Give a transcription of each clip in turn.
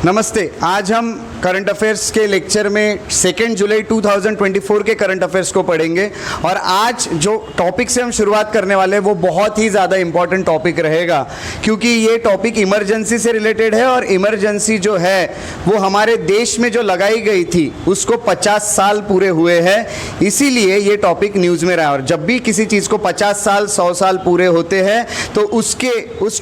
नमस्ते। आज हम करंट अफेयर्स के लेक्चर में 2 जुलाई 2024 के करंट अफेयर्स को पढ़ेंगे और आज जो टॉपिक से हम शुरुआत करने वाले हैं वो बहुत ही ज़्यादा इम्पॉर्टेंट टॉपिक रहेगा, क्योंकि ये टॉपिक इमरजेंसी से रिलेटेड है और इमरजेंसी जो है वो हमारे देश में जो लगाई गई थी उसको 50 साल पूरे हुए हैं, इसीलिए ये टॉपिक न्यूज़ में रहा। और जब भी किसी चीज़ को 50 साल 100 साल पूरे होते हैं तो उस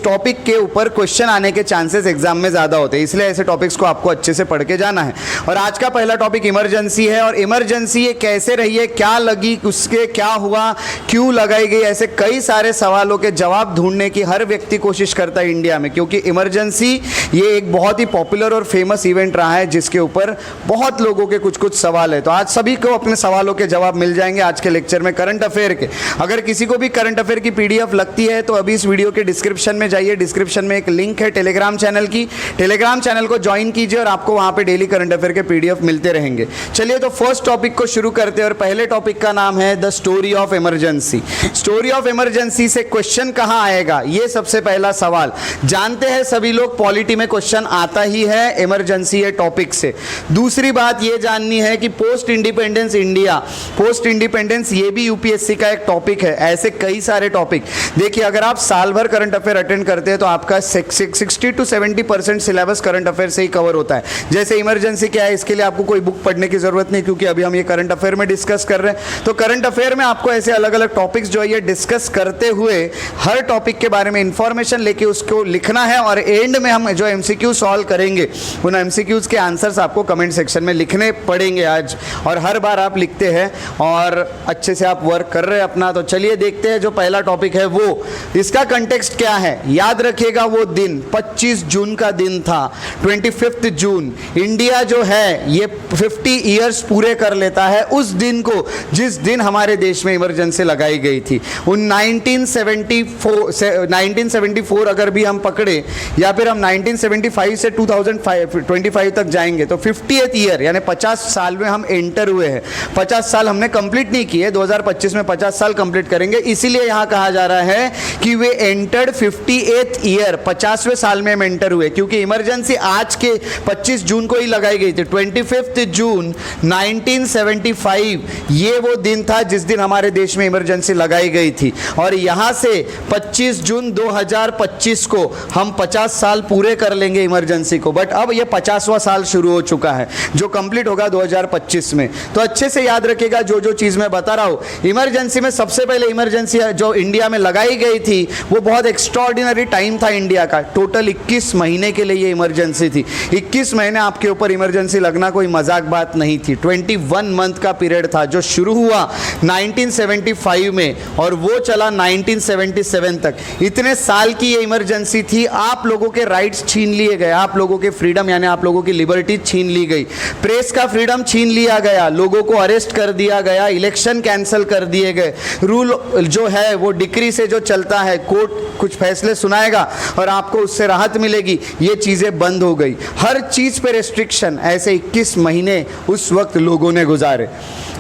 टॉपिक के ऊपर क्वेश्चन आने के चांसेस एग्जाम में ज़्यादा होते हैं, इसलिए ऐसे टॉपिक्स को आपको अच्छे से पढ़ के जाना है। और आज का पहला टॉपिक इमरजेंसी है। और इमरजेंसी ये कैसे रही है, क्या लगी, उसके क्या हुआ, क्यों लगाई गई, ऐसे कई सारे सवालों के जवाब ढूंढने की हर व्यक्ति कोशिश करता है इंडिया में, क्योंकि इमरजेंसी ये एक बहुत ही पॉपुलर और फेमस इवेंट रहा है जिसके ऊपर बहुत लोगों के कुछ कुछ सवाल है। तो आज सभी को अपने सवालों के जवाब मिल जाएंगे आज के लेक्चर में करंट अफेयर के। अगर किसी को भी करंट अफेयर की पीडीएफ लगती है तो अभी इस वीडियो के डिस्क्रिप्शन में जाइए, डिस्क्रिप्शन में एक लिंक है टेलीग्राम चैनल की, टेलीग्राम चैनल को ज्वाइन कीजिए और आपको वहां पे डेली करंट अफेयर के पीडीएफ मिलते रहेंगे। चलिए तो फर्स्ट टॉपिक को शुरू करते हैं और पहले टॉपिक का नाम है the story of emergency. Story of emergency से क्वेश्चन कहां आएगा, ये सबसे पहला सवाल। जानते हैं सभी लोग पॉलिटी में क्वेश्चन आता ही है इमरजेंसी ये टॉपिक से। दूसरी बात ये जाननी है कि post independence India, post independence ये भी यूपीएससी का एक टॉपिक है। ऐसे कई सारे टॉपिक देखिए, अगर आप साल भर करंट अफेयर अटेंड करते हैं तो आपका 60 to 70% सिलेबस करंट अफेयर से ही कवर होता है। जैसे इमरजेंसी क्या है, इसके लिए आपको कोई बुक पढ़ने की जरूरत नहीं, क्योंकि अभी हम ये करंट अफेयर में डिस्कस कर रहे हैं। तो करंट अफेयर में आपको ऐसे अलग अलग टॉपिक्स जो है ये डिस्कस करते हुए हर टॉपिक के बारे में इंफॉर्मेशन लेके उसको लिखना है और एंड में हम जो एमसीक्यू सॉल्व करेंगे उन एमसीक्यूज के आंसर्स आपको कमेंट सेक्शन में लिखने पड़ेंगे आज, और हर बार आप लिखते हैं और अच्छे से आप वर्क कर रहे हैं अपना। तो चलिए देखते हैं जो पहला टॉपिक है वो, इसका कंटेक्स्ट क्या है। याद रखिएगा वो दिन 25 जून का दिन था, 25 जून। इंडिया जो है ये 50 ईयर्स पूरे कर लेता है उस दिन को जिस दिन हमारे देश में इमरजेंसी लगाई गई थी। 1974 अगर भी हम पकड़े या फिर हम 1975 से 2025 तक जाएंगे तो 50th ईयर यानी 50 साल में हम एंटर हुए हैं। 50 साल हमने कंप्लीट नहीं किए, 2025 में 50 साल कंप्लीट करेंगे, इसीलिए यहां कहा जा रहा है कि वे एंटर्ड 58th ईयर, 50वें साल में हम एंटर हुए, क्योंकि इमरजेंसी आज के 25 जून को ही लगाई गई थी। 25 जून 1975 ये वो दिन था जिस दिन हमारे देश में इमरजेंसी लगाई गई थी। और यहां से 25 जून 2025 को हम 50 साल पूरे कर लेंगे इमरजेंसी को। बट अब ये 50वां साल शुरू हो चुका है जो कंप्लीट होगा 2025 में। तो अच्छे से याद रखिएगा जो जो चीज मैं बता रहा हूं। इमरजेंसी में सबसे पहले इमरजेंसी जो इंडिया में लगाई गई थी वो बहुत एक्स्ट्राऑर्डिनरी टाइम था इंडिया का। टोटल 21 महीने के लिए ये इमरजेंसी थी। 21 महीने आपके ऊपर इमरजेंसी लगना कोई मजाक बात नहीं थी। 21 मंथ का पीरियड था जो शुरू हुआ 1975 में और वो चला 1977 तक। इतने साल की ये इमरजेंसी थी। आप लोगों के राइट्स छीन लिए गए, आप लोगों के फ्रीडम यानी आप लोगों की लिबर्टी छीन ली गई, प्रेस का फ्रीडम छीन लिया गया, लोगों को अरेस्ट कर दिया गया, इलेक्शन कैंसिल कर दिए गए, रूल जो है वो डिक्री से जो चलता है, कोर्ट कुछ फैसले सुनाएगा और आपको उससे राहत मिलेगी, ये चीजें बंद हो गई। हर चीज पे रेस्ट्रिक्शन। ऐसे 21 महीने उस वक्त लोगों ने गुजारे।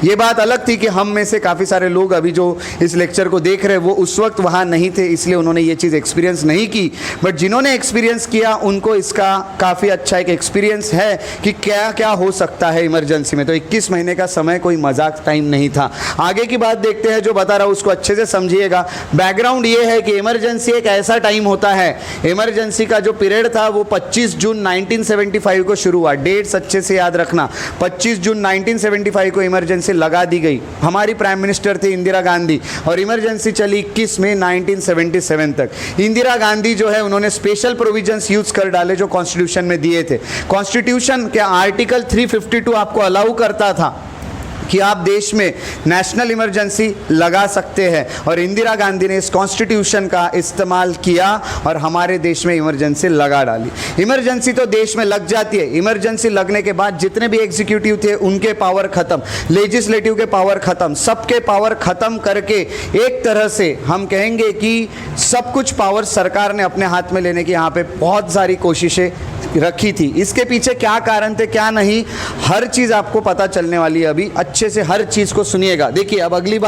ये बात अलग थी कि हम में से काफ़ी सारे लोग अभी जो इस लेक्चर को देख रहे हैं वो उस वक्त वहाँ नहीं थे, इसलिए उन्होंने ये चीज़ एक्सपीरियंस नहीं की। बट जिन्होंने एक्सपीरियंस किया उनको इसका काफ़ी अच्छा एक एक्सपीरियंस है कि क्या क्या हो सकता है इमरजेंसी में। तो 21 महीने का समय कोई मजाक टाइम नहीं था। आगे की बात देखते हैं, जो बता रहा हूँ उसको अच्छे से समझिएगा। बैकग्राउंड ये है कि इमरजेंसी एक ऐसा टाइम होता है, इमरजेंसी का जो पीरियड था वो 25 जून 1975 को शुरू हुआ। डेट्स अच्छे से याद रखना। 25 जून 1975 को इमरजेंसी लगा दी गई। हमारी प्राइम मिनिस्टर थी इंदिरा गांधी और इमरजेंसी चली 21 मई 1977 तक। इंदिरा गांधी जो है उन्होंने स्पेशल प्रोविजंस यूज कर डाले जो कॉन्स्टिट्यूशन में दिए थे। कॉन्स्टिट्यूशन के आर्टिकल 352 आपको अलाउ करता था कि आप देश में नेशनल इमरजेंसी लगा सकते हैं और इंदिरा गांधी ने इस कॉन्स्टिट्यूशन का इस्तेमाल किया और हमारे देश में इमरजेंसी लगा डाली। इमरजेंसी तो देश में लग जाती है, इमरजेंसी लगने के बाद जितने भी एग्जीक्यूटिव थे उनके पावर खत्म, लेजिस्लेटिव के पावर खत्म, सबके पावर खत्म करके एक तरह से हम कहेंगे कि सब कुछ पावर सरकार ने अपने हाथ में लेने की यहाँ पे बहुत सारी कोशिशें रखी थी। इसके पीछे क्या कारण थे क्या नहीं, हर चीज़ आपको पता चलने वाली है। अभी अच्छे से हर चीज़ को सुनिएगा। देखिए अब अगली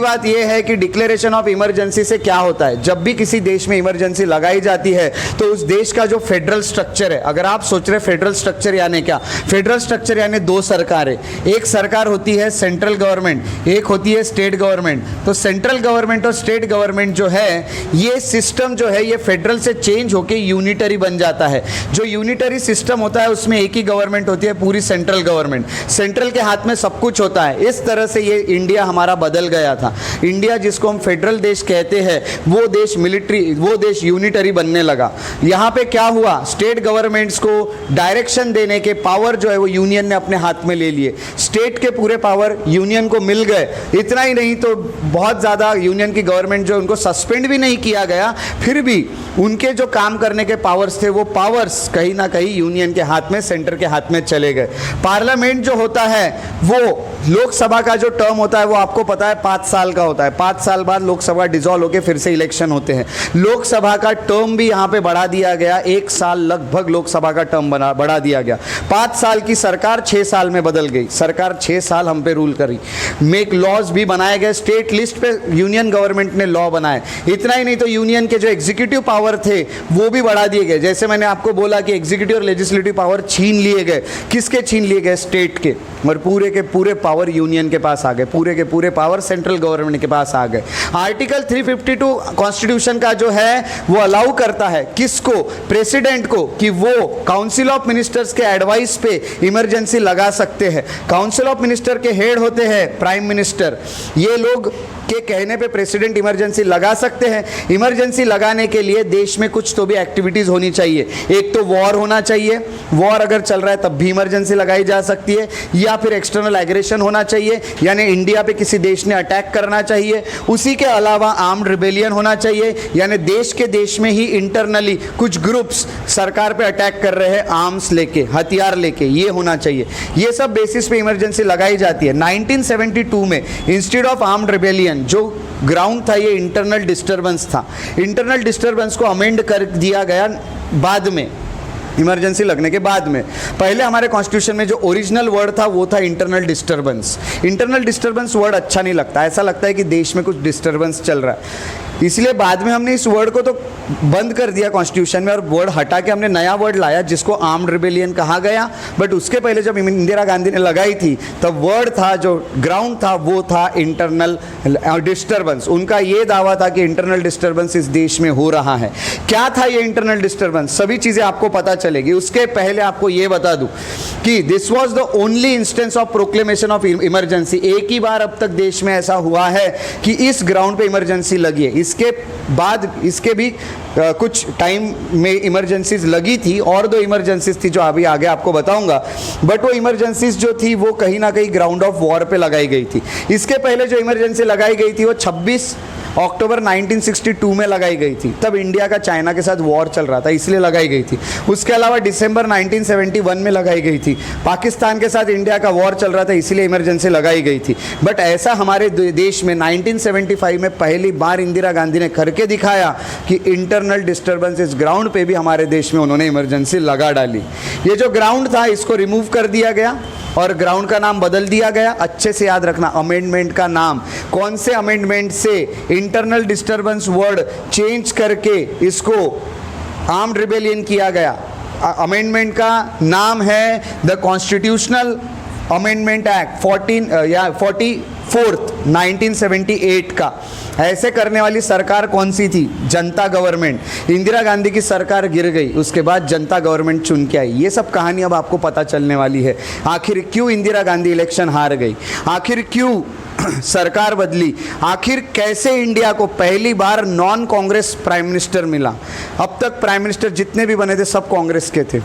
बात यह है कि डिक्लेरेशन ऑफ इमरजेंसी से क्या होता है। जब भी किसी देश में इमरजेंसी लगाई जाती है तो उस देश का जो फेडरल स्ट्रक्चर है, अगर आप सोच रहे फेडरल स्ट्रक्चर यानी क्या, फेडरल स्ट्रक्चर यानी दो सरकारें, एक सरकार होती है सेंट्रल गवर्नमेंट, एक होती है स्टेट गवर्नमेंट। तो सेंट्रल गवर्नमेंट और स्टेट गवर्नमेंट जो है, ये सिस्टम जो है ये फेडरल से चेंज होकर यूनिटरी बन जाता है। जो यूनिटरी सिस्टम होता है उसमें एक ही गवर्नमेंट होती है, पूरी सेंट्रल गवर्नमेंट, सेंट्रल के हाथ में सब कुछ होता है। इस तरह से ये इंडिया हमारा बदल गया था। इंडिया जिसको हम फेडरल देश कहते हैं वो देश मिलिट्री, वो देश यूनिटरी बनने लगा। यहाँ पे क्या हुआ, स्टेट गवर्नमेंट्स को डायरेक्शन देने के पावर जो है वो यूनियन ने अपने हाथ में ले लिए। स्टेट के पूरे पावर यूनियन को मिल गए। इतना ही नहीं तो बहुत ज़्यादा यूनियन की गवर्नमेंट जो, उनको सस्पेंड भी नहीं किया गया, फिर भी उनके जो काम करने के पावर्स थे वो पावर्स कहीं ना कहीं यूनियन के हाथ में, सेंटर के हाथ में चले गए। पार्लियामेंट जो होता है वो, लोकसभा का जो टर्म होता है वो आपको पता है 5 साल का होता है। 5 साल बाद लोकसभा डिसॉल्व होकर फिर से इलेक्शन होते हैं। लोकसभा का टर्म भी यहाँ पे बढ़ा दिया गया, 1 साल लगभग लोकसभा का टर्म बढ़ा दिया गया। 5 साल की सरकार 6 साल में बदल गई। सरकार 6 साल हम पे रूल करी। मेक लॉज भी बनाए गए, स्टेट लिस्ट पे यूनियन गवर्नमेंट ने लॉ बनाए। इतना ही नहीं तो यूनियन के जो एग्जीक्यूटिव पावर थे वो भी बढ़ा दिए गए। जैसे मैंने आपको बोला कि एग्जीक्यूटिव और लेजिस्लेटिव पावर छीन लिए गए। किसके छीन लिए गए, स्टेट के, और पूरे के पूरे पावर यूनियन के पास आ गए, पूरे के पूरे पावर सेंट्रल गवर्नमेंट के पास आ गए। आर्टिकल 352 कॉन्स्टिट्यूशन का जो है वो अलाउ करता है किसको, प्रेसिडेंट को, कि वो काउंसिल ऑफ मिनिस्टर्स के एडवाइस पे इमरजेंसी लगा सकते हैं। काउंसिल ऑफ मिनिस्टर के हेड होते हैं प्राइम मिनिस्टर। ये लोग के कहने पे प्रेसिडेंट इमरजेंसी लगा सकते हैं। इमरजेंसी लगाने के लिए देश में कुछ तो भी एक्टिविटीज़ होनी चाहिए। एक तो वॉर होना चाहिए, वॉर अगर चल रहा है तब भी इमरजेंसी लगाई जा सकती है, या फिर एक्सटर्नल एग्रेशन होना चाहिए, यानी इंडिया पे किसी देश ने अटैक करना चाहिए। उसी के अलावा आर्म्ड रिबेलियन होना चाहिए, यानी देश के देश में ही इंटरनली कुछ ग्रुप्स सरकार पे अटैक कर रहे हैं आर्म्स लेके, हथियार लेके, ये होना चाहिए। ये सब बेसिस पे इमरजेंसी लगाई जाती है। 1972 में इंस्टीड ऑफ आर्म्ड रिबेलियन जो ग्राउंड था ये इंटरनल डिस्टर्बेंस था। इंटरनल डिस्टर्बेंस को अमेंड कर दिया गया बाद में, इमरजेंसी लगने के बाद में। पहले हमारे कॉन्स्टिट्यूशन में जो ओरिजिनल वर्ड था वो था internal disturbance. Internal disturbance word अच्छा नहीं लगता, ऐसा लगता है कि देश में कुछ डिस्टर्बेंस चल रहा है, इसलिए बाद में हमने इस वर्ड को तो बंद कर दिया कॉन्स्टिट्यूशन में और वर्ड हटा के हमने नया वर्ड लाया जिसको आर्म्ड रिबेलियन कहा गया। बट उसके पहले जब इंदिरा गांधी ने लगाई थी तब वर्ड था, जो ग्राउंड था वो था इंटरनल डिस्टर्बेंस। उनका ये दावा था कि इंटरनल डिस्टर्बेंस इस देश में हो रहा है। क्या था ये इंटरनल डिस्टर्बेंस, सभी चीज़ें आपको पता चलेगी। उसके पहले आपको ये बता दूं कि this was the only instance of proclamation of emergency. एक ही बार अब तक देश में ऐसा हुआ है कि इस ग्राउंड पे इमरजेंसी लगी है। इसके बाद इसके भी कुछ टाइम में इमरजेंसीज लगी थी, और 2 इमरजेंसीज थी जो अभी आगे आपको बताऊंगा। बट वो इमरजेंसीज जो थी वो कहीं ना कहीं ग्राउंड ऑफ वॉर पे लगाई गई थी। इसके पहले जो इमरजेंसी लगाई गई थी वो 26 अक्टूबर 1962 में लगाई गई थी। तब इंडिया का चाइना के साथ वॉर चल रहा था इसलिए लगाई गई थी। उसके अलावा दिसंबर 1971 में लगाई गई थी। पाकिस्तान के साथ इंडिया का वॉर चल रहा था इसलिए इमरजेंसी लगाई गई थी। बट ऐसा हमारे देश में 1975 में पहली बार इंदिरा गांधी ने करके दिखाया कि इंटरनल डिस्टर्बेंस इस ग्राउंड पे भी हमारे देश में उन्होंने इमरजेंसी लगा डाली। ये जो ग्राउंड था इसको रिमूव कर दिया गया और ग्राउंड का नाम बदल दिया गया। अच्छे से याद रखना अमेंडमेंट का नाम, कौन से अमेंडमेंट से इंटरनल डिस्टर्बेंस वर्ड चेंज करके इसको आर्म्ड रिबेलियन किया गया। अमेंडमेंट का नाम है the constitutional amendment act 44th 1978 का। ऐसे करने वाली सरकार कौन सी थी, जनता गवर्नमेंट। इंदिरा गांधी की सरकार गिर गई, उसके बाद जनता गवर्नमेंट चुन के आई। ये सब कहानी अब आपको पता चलने वाली है। आखिर क्यों इंदिरा गांधी इलेक्शन हार गई, आखिर क्यों सरकार बदली, आखिर कैसे इंडिया को पहली बार नॉन कांग्रेस प्राइम मिनिस्टर मिला। अब तक प्राइम मिनिस्टर जितने भी बने थे सब कांग्रेस के थे।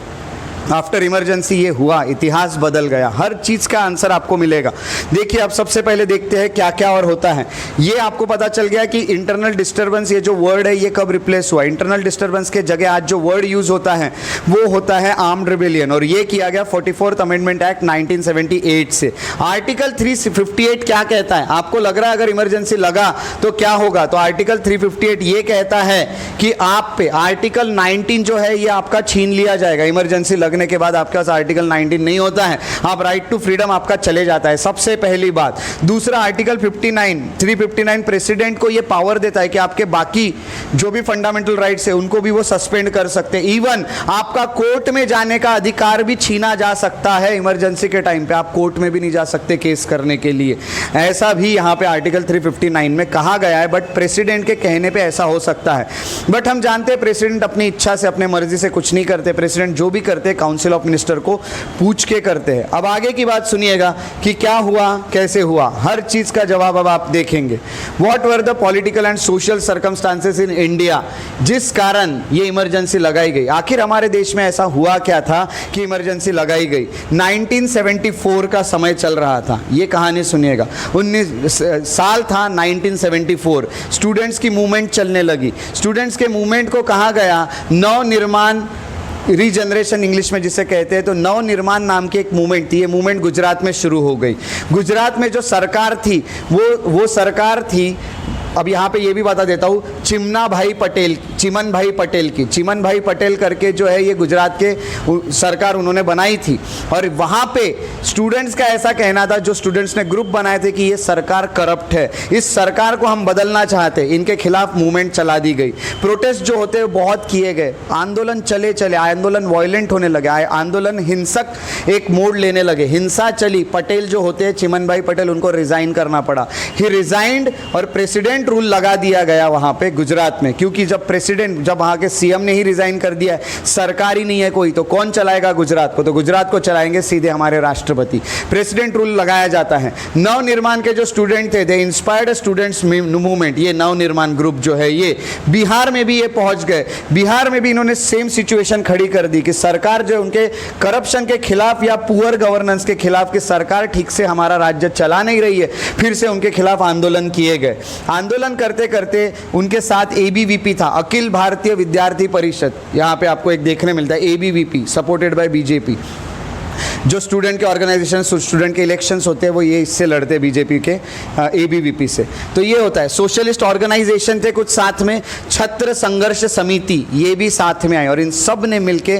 आफ्टर इमरजेंसी ये हुआ, इतिहास बदल गया, हर चीज़ का आंसर आपको मिलेगा। देखिए अब सबसे पहले देखते हैं क्या क्या और होता है। ये आपको पता चल गया कि इंटरनल डिस्टर्बेंस, ये जो वर्ड है ये कब रिप्लेस हुआ। इंटरनल डिस्टर्बेंस के जगह आज जो वर्ड यूज़ होता है वो होता है आर्म्ड रिबेलियन, और ये किया गया 44th अमेंडमेंट एक्ट 1978 से। आर्टिकल 358 क्या कहता है? आपको लग रहा है अगर इमरजेंसी लगा तो क्या होगा, तो आर्टिकल 358 ये कहता है कि आप पे आर्टिकल 19 जो है ये आपका छीन लिया जाएगा। इमरजेंसी लगने के बाद आपके पास आर्टिकल 19 नहीं होता है, आप राइट टू फ्रीडम आपका चले जाता है, सबसे पहली बात। दूसरा आर्टिकल 359 प्रेसिडेंट को ये पावर देता है कि आपके बाकी जो भी फंडामेंटल राइट्स है उनको भी वो सस्पेंड कर सकते हैं। इवन आपका कोर्ट में जाने का अधिकार भी छीना जा सकता है। इमरजेंसी के टाइम पे आप कोर्ट में भी नहीं जा सकते केस करने के लिए, ऐसा भी यहाँ पे आर्टिकल 359 में कहा गया है। बट प्रेसिडेंट के कहने पे ऐसा हो सकता है, बट हम जानते हैं प्रेसिडेंट अपनी इच्छा से अपने मर्जी से कुछ नहीं करते। प्रेसिडेंट जो भी करते हैं काउंसिल ऑफ मिनिस्टर को पूछ के करते हैं। अब आगे की बात सुनिएगा कि क्या हुआ, कैसे हुआ, हर चीज का जवाब अब आप देखेंगे। What were the political and social circumstances in India, जिस कारण ये इमरजेंसी लगाई गई। आखिर हमारे देश में ऐसा हुआ क्या था कि इमरजेंसी लगाई गई। 1974 का समय चल रहा था, ये कहानी सुनिएगा। 19 साल था 1974, स्टूडेंट्स की मूवमेंट चलने लगी। स्टूडेंट्स के मूवमेंट को कहा गया नवनिर्माण, रीजनरेशन इंग्लिश में जिसे कहते हैं। तो नवनिर्माण नाम की एक मूवमेंट थी, ये मूवमेंट गुजरात में शुरू हो गई। गुजरात में जो सरकार थी वो सरकार थी, अब यहाँ पे ये भी बता देता हूँ, चिमन भाई पटेल की। चिमन भाई पटेल करके जो है ये गुजरात के सरकार उन्होंने बनाई थी। और वहाँ पे स्टूडेंट्स का ऐसा कहना था, जो स्टूडेंट्स ने ग्रुप बनाए थे, कि ये सरकार करप्ट है, इस सरकार को हम बदलना चाहते, इनके खिलाफ मूवमेंट चला दी गई। प्रोटेस्ट जो होते हैं बहुत किए गए, आंदोलन चले, आंदोलन वायलेंट होने लगे, आंदोलन हिंसक एक मोड़ लेने लगे, हिंसा चली। पटेल जो होते हैं चिमन भाई पटेल, उनको रिजाइन करना पड़ा। ही रिजाइंड और प्रेसिडेंट रूल लगा दिया गया वहां पे गुजरात में, क्योंकि जब वहां के सीएम ने ही रिजाइन कर दिया है, सरकार ही नहीं है कोई, तो कौन चलाएगा गुजरात को? तो गुजरात को चलाएंगे सीधे हमारे राष्ट्रपति। प्रेसिडेंट रूल लगाया जाता है। नवनिर्माण के जो स्टूडेंट थे, दे इंस्पायर्ड स्टूडेंट्स मूवमेंट, ये नवनिर्माण ग्रुप जो है ये बिहार में भी ये पहुंच गए। बिहार में भी इन्होंने सेम सिचुएशन खड़ी कर दी कि सरकार जो उनके करप्शन के खिलाफ या पुअर गवर्नेंस के खिलाफ, कि सरकार ठीक से हमारा राज्य चला नहीं रही है, फिर से उनके खिलाफ आंदोलन किए गए। आंदोलन करते करते उनके साथ एबीवीपी था, अखिल भारतीय विद्यार्थी परिषद, यहाँ पे आपको एक देखने मिलता है एबीवीपी, सपोर्टेड बाय बीजेपी। जो स्टूडेंट के ऑर्गेनाइजेशन, स्टूडेंट के इलेक्शंस होते हैं वो ये इससे लड़ते हैं, बीजेपी के एबीवीपी से। तो ये होता है। सोशलिस्ट ऑर्गेनाइजेशन थे कुछ साथ में, छत्र संघर्ष समिति ये भी साथ में आए, और इन सब ने मिलके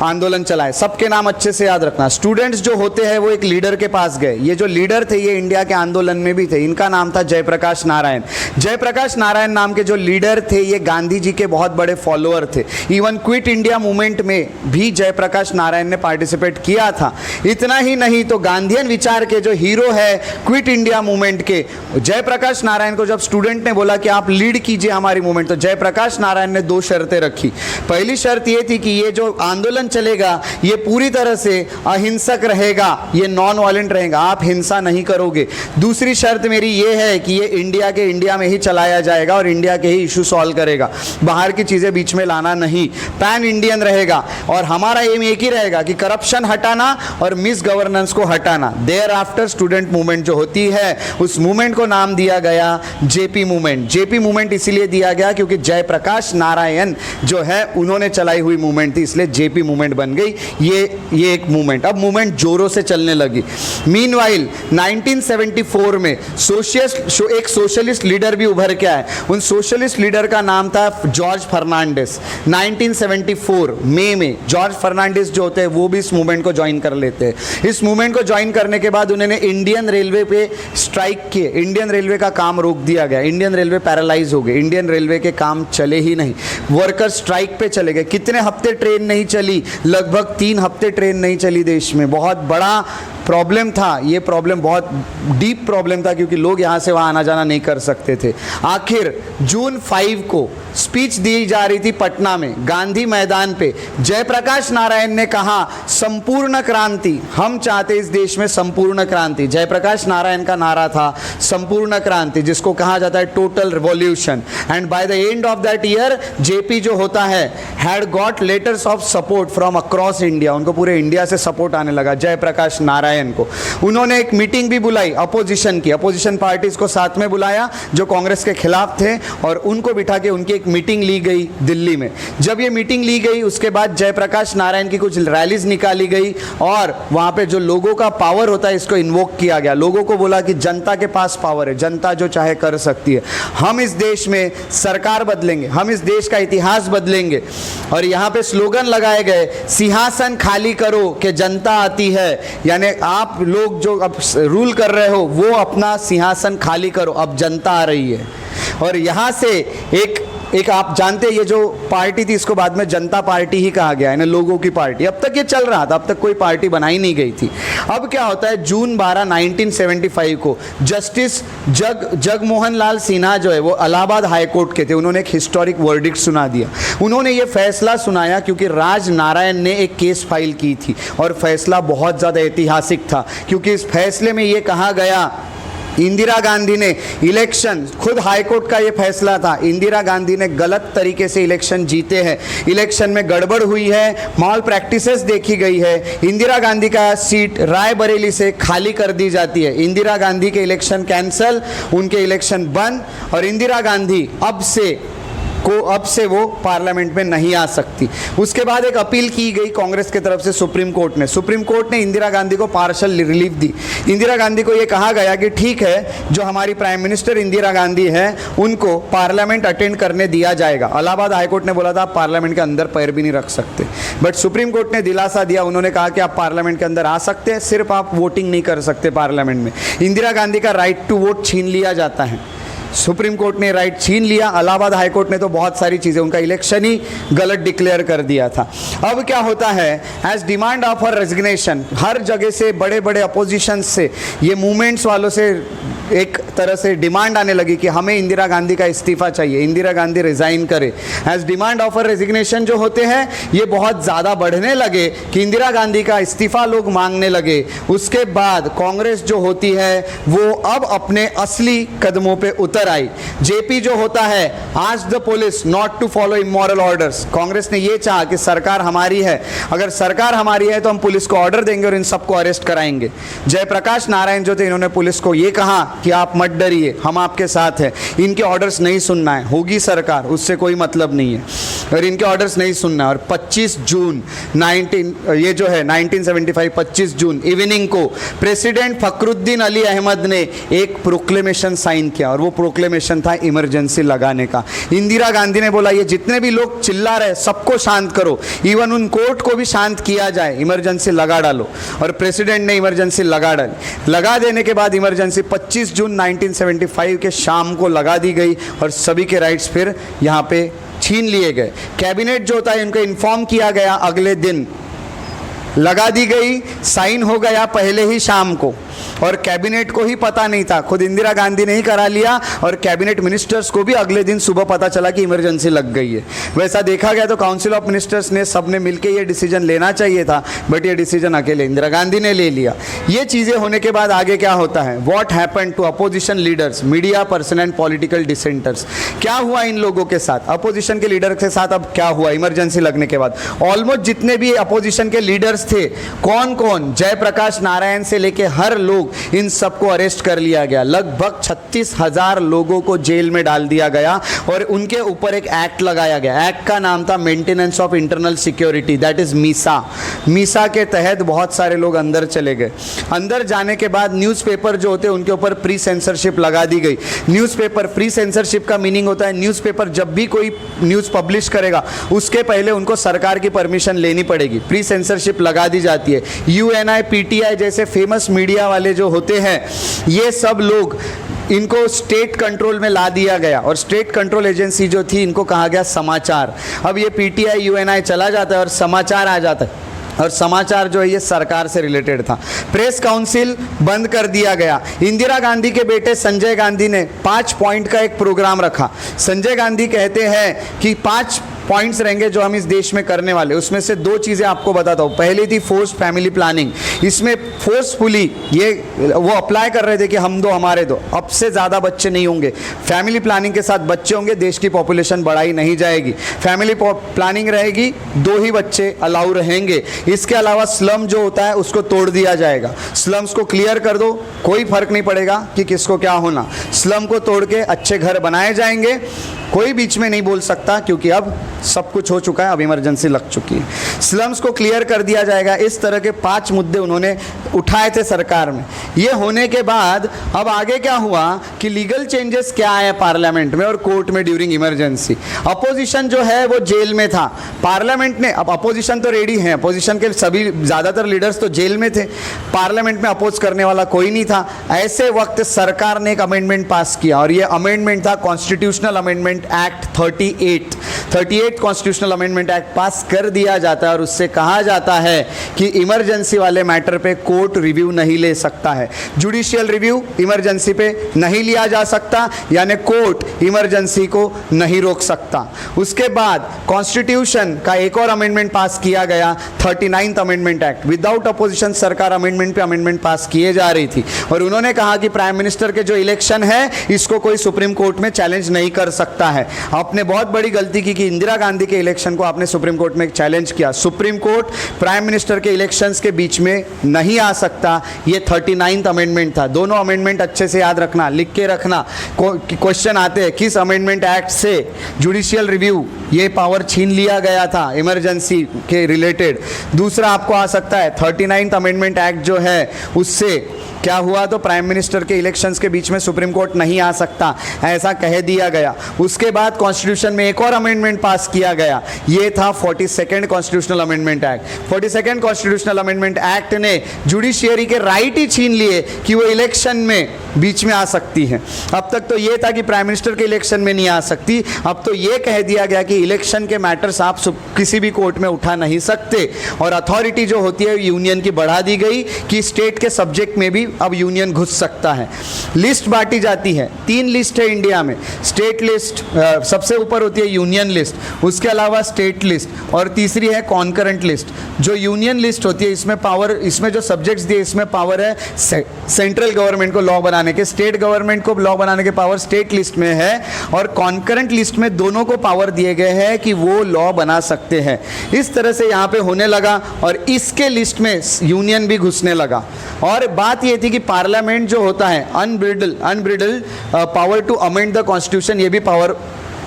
आंदोलन चलाए। सबके नाम अच्छे से याद रखना। स्टूडेंट्स जो होते हैं वो एक लीडर के पास गए। ये जो लीडर थे ये इंडिया के आंदोलन में भी थे, इनका नाम था जयप्रकाश नारायण। जयप्रकाश नारायण नाम के जो लीडर थे ये गांधी जी के बहुत बड़े फॉलोअर थे। इवन क्विट इंडिया मूवमेंट में भी जयप्रकाश नारायण ने पार्टिसिपेट किया था। इतना ही नहीं तो गांधीयन विचार के जो हीरो है क्विट इंडिया मूवमेंट के, जयप्रकाश नारायण को जब स्टूडेंट ने बोला कि आप लीड कीजिए हमारी मूवमेंट, तो जयप्रकाश नारायण ने 2 शर्तें रखी। पहली शर्त ये थी कि ये जो आंदोलन चलेगा ये पूरी तरह से अहिंसक रहेगा, ये नॉन वायलेंट रहेगा, आप हिंसा नहीं करोगे। दूसरी शर्त मेरी ये है कि ये इंडिया में ही चलाया जाएगा और इंडिया के ही इशू सॉल्व करेगा, बाहर की चीजें बीच में लाना नहीं, पैन इंडियन रहेगा। और हमारा एम एक ही रहेगा कि करप्शन हटाना और मिस गवर्नेंस को हटाना। देयर आफ्टर स्टूडेंट मूवमेंट जो होती है उस मूवमेंट को नाम दिया गया जेपी मूवमेंट। जेपी मूवमेंट इसीलिए दिया गया क्योंकि जयप्रकाश नारायण जो है उन्होंने चलाई हुई मूवमेंट थी, इसलिए जेपी मूवमेंट बन गई। ये एक मूवमेंट अब मूवमेंट जोरों से चलने लगी। मीनवाइल 1974 में एक सोशलिस्ट लीडर भी उभर के आए। उन सोशलिस्ट लीडर का नाम था जॉर्ज फर्नांडिस। 1974 मई में जॉर्ज फर्नांडिस जो होते हैं वो भी इस मूवमेंट को ज्वाइन कर लेते हैं। इस मूवमेंट को ज्वाइन करने के बाद उन्होंने इंडियन रेलवे पे स्ट्राइक किए। इंडियन रेलवे का काम रोक दिया गया, इंडियन रेलवे पैरालाइज हो गई, इंडियन रेलवे के काम चले ही नहीं, वर्कर स्ट्राइक पे चले गए। कितने हफ्ते ट्रेन नहीं चली? लगभग 3 हफ्ते ट्रेन नहीं चली देश में। बहुत बड़ा प्रॉब्लम था, ये प्रॉब्लम बहुत डीप प्रॉब्लम था क्योंकि लोग यहाँ से वहाँ आना जाना नहीं कर सकते थे। आखिर जून 5 को स्पीच दी जा रही थी पटना में गांधी मैदान पे। जयप्रकाश नारायण ने कहा संपूर्ण क्रांति, हम चाहते इस देश में संपूर्ण क्रांति। जयप्रकाश नारायण का नारा था संपूर्ण क्रांति, जिसको कहा जाता है total revolution. And by the end of that year JP जो होता है had got letters of support from across India, उनको पूरे इंडिया से सपोर्ट आने लगा जयप्रकाश नारायण को। उन्होंने एक मीटिंग भी बुलाई अपोजिशन की, अपोजिशन पार्टीज को साथ में बुलाया जो कांग्रेस के खिलाफ थे, और उनको बिठा के उनकी एक मीटिंग ली गई दिल्ली में। जब ये मीटिंग ली गई उसके बाद जयप्रकाश नारायण की कुछ रैलीज निकाली गई और वहां पे जो लोगों का पावर होता है इसको इन्वोक किया गया। लोगों को बोला कि जनता के पास पावर है, जनता जो चाहे कर सकती है, हम इस देश में सरकार बदलेंगे, हम इस देश का इतिहास बदलेंगे। और यहाँ पे स्लोगन लगाए गए सिंहासन खाली करो कि जनता आती है, यानी आप लोग जो अब रूल कर रहे हो वो अपना सिंहासन खाली करो, अब जनता आ रही है। और यहाँ से एक आप जानते हैं ये जो पार्टी थी इसको बाद में जनता पार्टी ही कहा गया है ना, लोगों की पार्टी। अब तक ये चल रहा था, अब तक कोई पार्टी बनाई नहीं गई थी। अब क्या होता है, जून 12 1975 को जस्टिस जगमोहन लाल सिन्हा जो है वो इलाहाबाद हाई कोर्ट के थे, उन्होंने एक हिस्टोरिक वर्डिक्ट सुना दिया। उन्होंने ये फैसला सुनाया क्योंकि राज नारायण ने एक केस फाइल की थी और फैसला बहुत ज़्यादा ऐतिहासिक था क्योंकि इस फैसले में ये कहा गया इंदिरा गांधी ने इलेक्शन, खुद हाईकोर्ट का ये फैसला था, इंदिरा गांधी ने गलत तरीके से इलेक्शन जीते हैं, इलेक्शन में गड़बड़ हुई है, मॉल प्रैक्टिसेस देखी गई है, इंदिरा गांधी का सीट रायबरेली से खाली कर दी जाती है, इंदिरा गांधी के इलेक्शन कैंसल, उनके इलेक्शन बंद, और इंदिरा गांधी अब से वो पार्लियामेंट में नहीं आ सकती। उसके बाद एक अपील की गई कांग्रेस की तरफ से सुप्रीम कोर्ट ने इंदिरा गांधी को पार्शल रिलीफ दी। इंदिरा गांधी को ये कहा गया कि ठीक है, जो हमारी प्राइम मिनिस्टर इंदिरा गांधी हैं उनको पार्लियामेंट अटेंड करने दिया जाएगा। इलाहाबाद हाईकोर्ट ने बोला था आप पार्लियामेंट के अंदर पैर भी नहीं रख सकते, बट सुप्रीम कोर्ट ने दिलासा दिया, उन्होंने कहा कि आप पार्लियामेंट के अंदर आ सकते हैं, सिर्फ आप वोटिंग नहीं कर सकते पार्लियामेंट में। इंदिरा गांधी का राइट टू वोट छीन लिया जाता है, सुप्रीम कोर्ट ने राइट छीन लिया। इलाहाबाद हाई कोर्ट ने तो बहुत सारी चीज़ें, उनका इलेक्शन ही गलत डिक्लेयर कर दिया था। अब क्या होता है, as demand of her resignation, हर जगह से बड़े बड़े अपोजिशन से, ये मूवमेंट्स वालों से एक तरह से डिमांड आने लगी कि हमें इंदिरा गांधी का इस्तीफा चाहिए, इंदिरा गांधी रिजाइन करे। As demand of her resignation जो होते हैं ये बहुत ज़्यादा बढ़ने लगे कि इंदिरा गांधी का इस्तीफा लोग मांगने लगे। उसके बाद कांग्रेस जो होती है वो अब अपने असली कदमों पे उतर आई। जेपी जो होता है, आज the police not to follow immoral orders, Congress ने ये चाहा कि सरकार हमारी है, अगर सरकार हमारी है तो हम पुलिस को ऑर्डर देंगे और इन सबको अरेस्ट कराएंगे। जयप्रकाश नारायण जो थे, इन्होंने पुलिस को ये कहा कि आप मत डरिए, हम आपके साथ हैं, इनके ऑर्डर्स नहीं सुनना है, होगी सरकार उससे कोई मतलब नहीं है, और इनके ऑर्डर्स नहीं सुनना है। और 25 जून 1975 25 जून इवनिंग को प्रेसिडेंट फखरुद्दीन अली अहमद ने एक प्रोक्लेमेशन साइन किया, और वो प्रोक्लेमेशन था इमरजेंसी लगाने का। इंदिरा गांधी ने बोला ये जितने भी लोग चिल्ला रहे सबको शांत करो, इवन उन कोर्ट को भी शांत किया जाए, इमरजेंसी लगा डालो। और प्रेसिडेंट ने इमरजेंसी लगा डाली। लगा देने के बाद इमरजेंसी 25 जून 1975 के शाम को लगा दी गई और सभी के राइट्स फिर यहाँ पे छीन लिए गए। कैबिनेट जो होता है इनको इन्फॉर्म किया गया, अगले दिन लगा दी गई, साइन हो गया पहले ही शाम को, और कैबिनेट को ही पता नहीं था, खुद इंदिरा गांधी ने ही करा लिया, और कैबिनेट मिनिस्टर्स को भी अगले दिन सुबह पता चला कि इमरजेंसी लग गई है। वैसा देखा गया तो काउंसिल ऑफ मिनिस्टर्स ने सबने मिलकर ये डिसीजन लेना चाहिए था, बट ये डिसीजन अकेले इंदिरा गांधी ने ले लिया। ये चीज़ें होने के बाद आगे क्या होता है, what happened to opposition leaders, media person and political dissenters, क्या हुआ इन लोगों के साथ, अपोजिशन के लीडर के साथ। अब क्या हुआ इमरजेंसी लगने के बाद, ऑलमोस्ट जितने भी अपोजिशन के लीडर्स थे, कौन कौन, जयप्रकाश नारायण से लेके हर लोग, इन सबको अरेस्ट कर लिया गया। लगभग 36,000 लोगों को जेल में डाल दिया गया और उनके ऊपर एक एक्ट लगाया गया। एक्ट का नाम था maintenance of internal security, that is Misa. Misa के तहत बहुत सारे लोग अंदर चले गए। अंदर जाने के बाद न्यूज़पेपर जो होते हैं उनके ऊपर प्री सेंसरशिप लगा दी गई। न्यूज़पेपर, प्री सेंसरशिप का मीनिंग होता है न्यूज़पेपर जब भी कोई न्यूज़ पब्लिश करेगा उसके पहले उनको सरकार की परमिशन लेनी पड़ेगी, प्री सेंसरशिप लगा दी जाती है। UNI, PTI जैसे फेमस मीडिया वाले जो होते हैं, ये सब लोग, इनको स्टेट कंट्रोल में ला दिया गया, और स्टेट कंट्रोल एजेंसी जो थी इनको कहा गया समाचार। अब ये PTI UNI चला जाता है और समाचार आ जाता है। और समाचार जो है ये सरकार से रिलेटेड था। प्रेस काउंसिल बंद कर दिया गया। इंदिरा गांधी के बेटे संजय गांधी ने 5 पॉइंट का एक प्रोग्राम रखा। संजय गांधी कहते हैं कि 5 पॉइंट्स रहेंगे जो हम इस देश में करने वाले, उसमें से 2 चीज़ें आपको बताता हूँ। पहली थी फोर्स्ड फैमिली प्लानिंग। इसमें फोर्सफुली ये वो अप्लाई कर रहे थे कि हम दो हमारे दो, अब से ज़्यादा बच्चे नहीं होंगे, फैमिली प्लानिंग के साथ बच्चे होंगे, देश की पॉपुलेशन बढ़ाई नहीं जाएगी, फैमिली प्लानिंग रहेगी, 2 ही बच्चे अलाउ रहेंगे। इसके अलावा स्लम जो होता है उसको तोड़ दिया जाएगा, स्लम्स को क्लियर कर दो, कोई फर्क नहीं पड़ेगा कि किसको क्या होना, स्लम को तोड़ के अच्छे घर बनाए जाएंगे, कोई बीच में नहीं बोल सकता क्योंकि अब सब कुछ हो चुका है, अब इमरजेंसी लग चुकी है। स्लम्स को क्लियर कर दिया जाएगा। इस तरह के 5 मुद्दे उन्होंने उठाए थे सरकार में। ये होने के बाद अब आगे क्या हुआ कि लीगल चेंजेस क्या आए पार्लियामेंट में और कोर्ट में ड्यूरिंग इमरजेंसी। अपोजिशन जो है वो जेल में था, पार्लियामेंट ने, अब अपोजिशन तो रेडी है, अपोजिशन के सभी ज़्यादातर लीडर्स तो जेल में थे, पार्लियामेंट में अपोज करने वाला कोई नहीं था। ऐसे वक्त सरकार ने एक अमेंडमेंट पास किया और ये अमेंडमेंट था constitutional amendment act 38 constitutional amendment act पास कर दिया जाता है और उससे कहा जाता है कि इमरजेंसी वाले मैटर पे कोर्ट रिव्यू नहीं ले सकता है, जुडिशियल रिव्यू इमरजेंसी पे नहीं लिया जा सकता, यानी कोर्ट इमरजेंसी को नहीं रोक सकता। उसके बाद कॉन्स्टिट्यूशन का एक और अमेंडमेंट पास किया गया, 39th amendment act. Without opposition सरकार अमेंडमेंट पे अमेंडमेंट पास किए जा रही थी और उन्होंने कहा कि प्राइम मिनिस्टर के जो इलेक्शन है इसको कोई सुप्रीम कोर्ट में चैलेंज नहीं कर सकता है। आपने बहुत बड़ी गलती की कि इंदिरा गांधी के इलेक्शन को आपने सुप्रीम कोर्ट में चैलेंज किया। सुप्रीम कोर्ट प्राइम मिनिस्टर के इलेक्शंस के बीच में नहीं आ सकता, ये 39th अमेंडमेंट था। दोनों अमेंडमेंट अच्छे से याद रखना, लिख के रखना, क्वेश्चन आते हैं किस अमेंडमेंट एक्ट से जुडिशियल रिव्यू ये पावर छीन लिया गया था इमरजेंसी के रिलेटेड। दूसरा आपको आ सकता है 39th अमेंडमेंट एक्ट जो है उससे क्या हुआ, तो प्राइम मिनिस्टर के इलेक्शंस के बीच में सुप्रीम कोर्ट नहीं आ सकता, ऐसा कह दिया गया। उसके बाद कॉन्स्टिट्यूशन में एक और अमेंडमेंट पास किया गया, ये था 42nd constitutional amendment act. 42nd constitutional amendment act ने जुडिशियरी के राइट ही छीन लिए कि वो इलेक्शन में बीच में आ सकती है। अब तक तो ये था कि प्राइम मिनिस्टर के इलेक्शन में नहीं आ सकती, अब तो ये कह दिया गया कि इलेक्शन के मैटर्स आप किसी भी कोर्ट में उठा नहीं सकते और अथॉरिटी जो होती है यूनियन की बढ़ा दी गई कि स्टेट के सब्जेक्ट में भी अब यूनियन घुस सकता है। लिस्ट बांटी जाती है, 3 लिस्ट है इंडिया में, स्टेट लिस्ट सबसे ऊपर होती है, यूनियन लिस्ट, उसके अलावा स्टेट लिस्ट और तीसरी है कॉन्करेंट लिस्ट। जो यूनियन लिस्ट होती है इसमें पावर, इसमें जो सब्जेक्ट्स दिए इसमें पावर है सेंट्रल गवर्नमेंट को लॉ बनाने के, स्टेट गवर्नमेंट को लॉ बनाने के पावर स्टेट लिस्ट में है और कॉन्करेंट लिस्ट में दोनों को पावर दिए गए हैं कि वो लॉ बना सकते हैं। इस तरह से यहाँ पे होने लगा और इसके लिस्ट में यूनियन भी घुसने लगा। और बात ये थी कि पार्लियामेंट जो होता है unbridled power to amend the constitution, ये भी पावर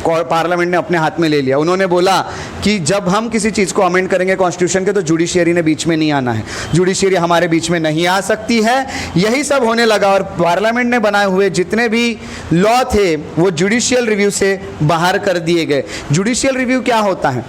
पार्लियामेंट ने अपने हाथ में ले लिया। उन्होंने बोला कि जब हम किसी चीज़ को अमेंड करेंगे कॉन्स्टिट्यूशन के तो जुडिशियरी ने बीच में नहीं आना है, जुडिशियरी हमारे बीच में नहीं आ सकती है। यही सब होने लगा और पार्लियामेंट ने बनाए हुए जितने भी लॉ थे वो जुडिशियल रिव्यू से बाहर कर दिए गए। जुडिशियल रिव्यू क्या होता है,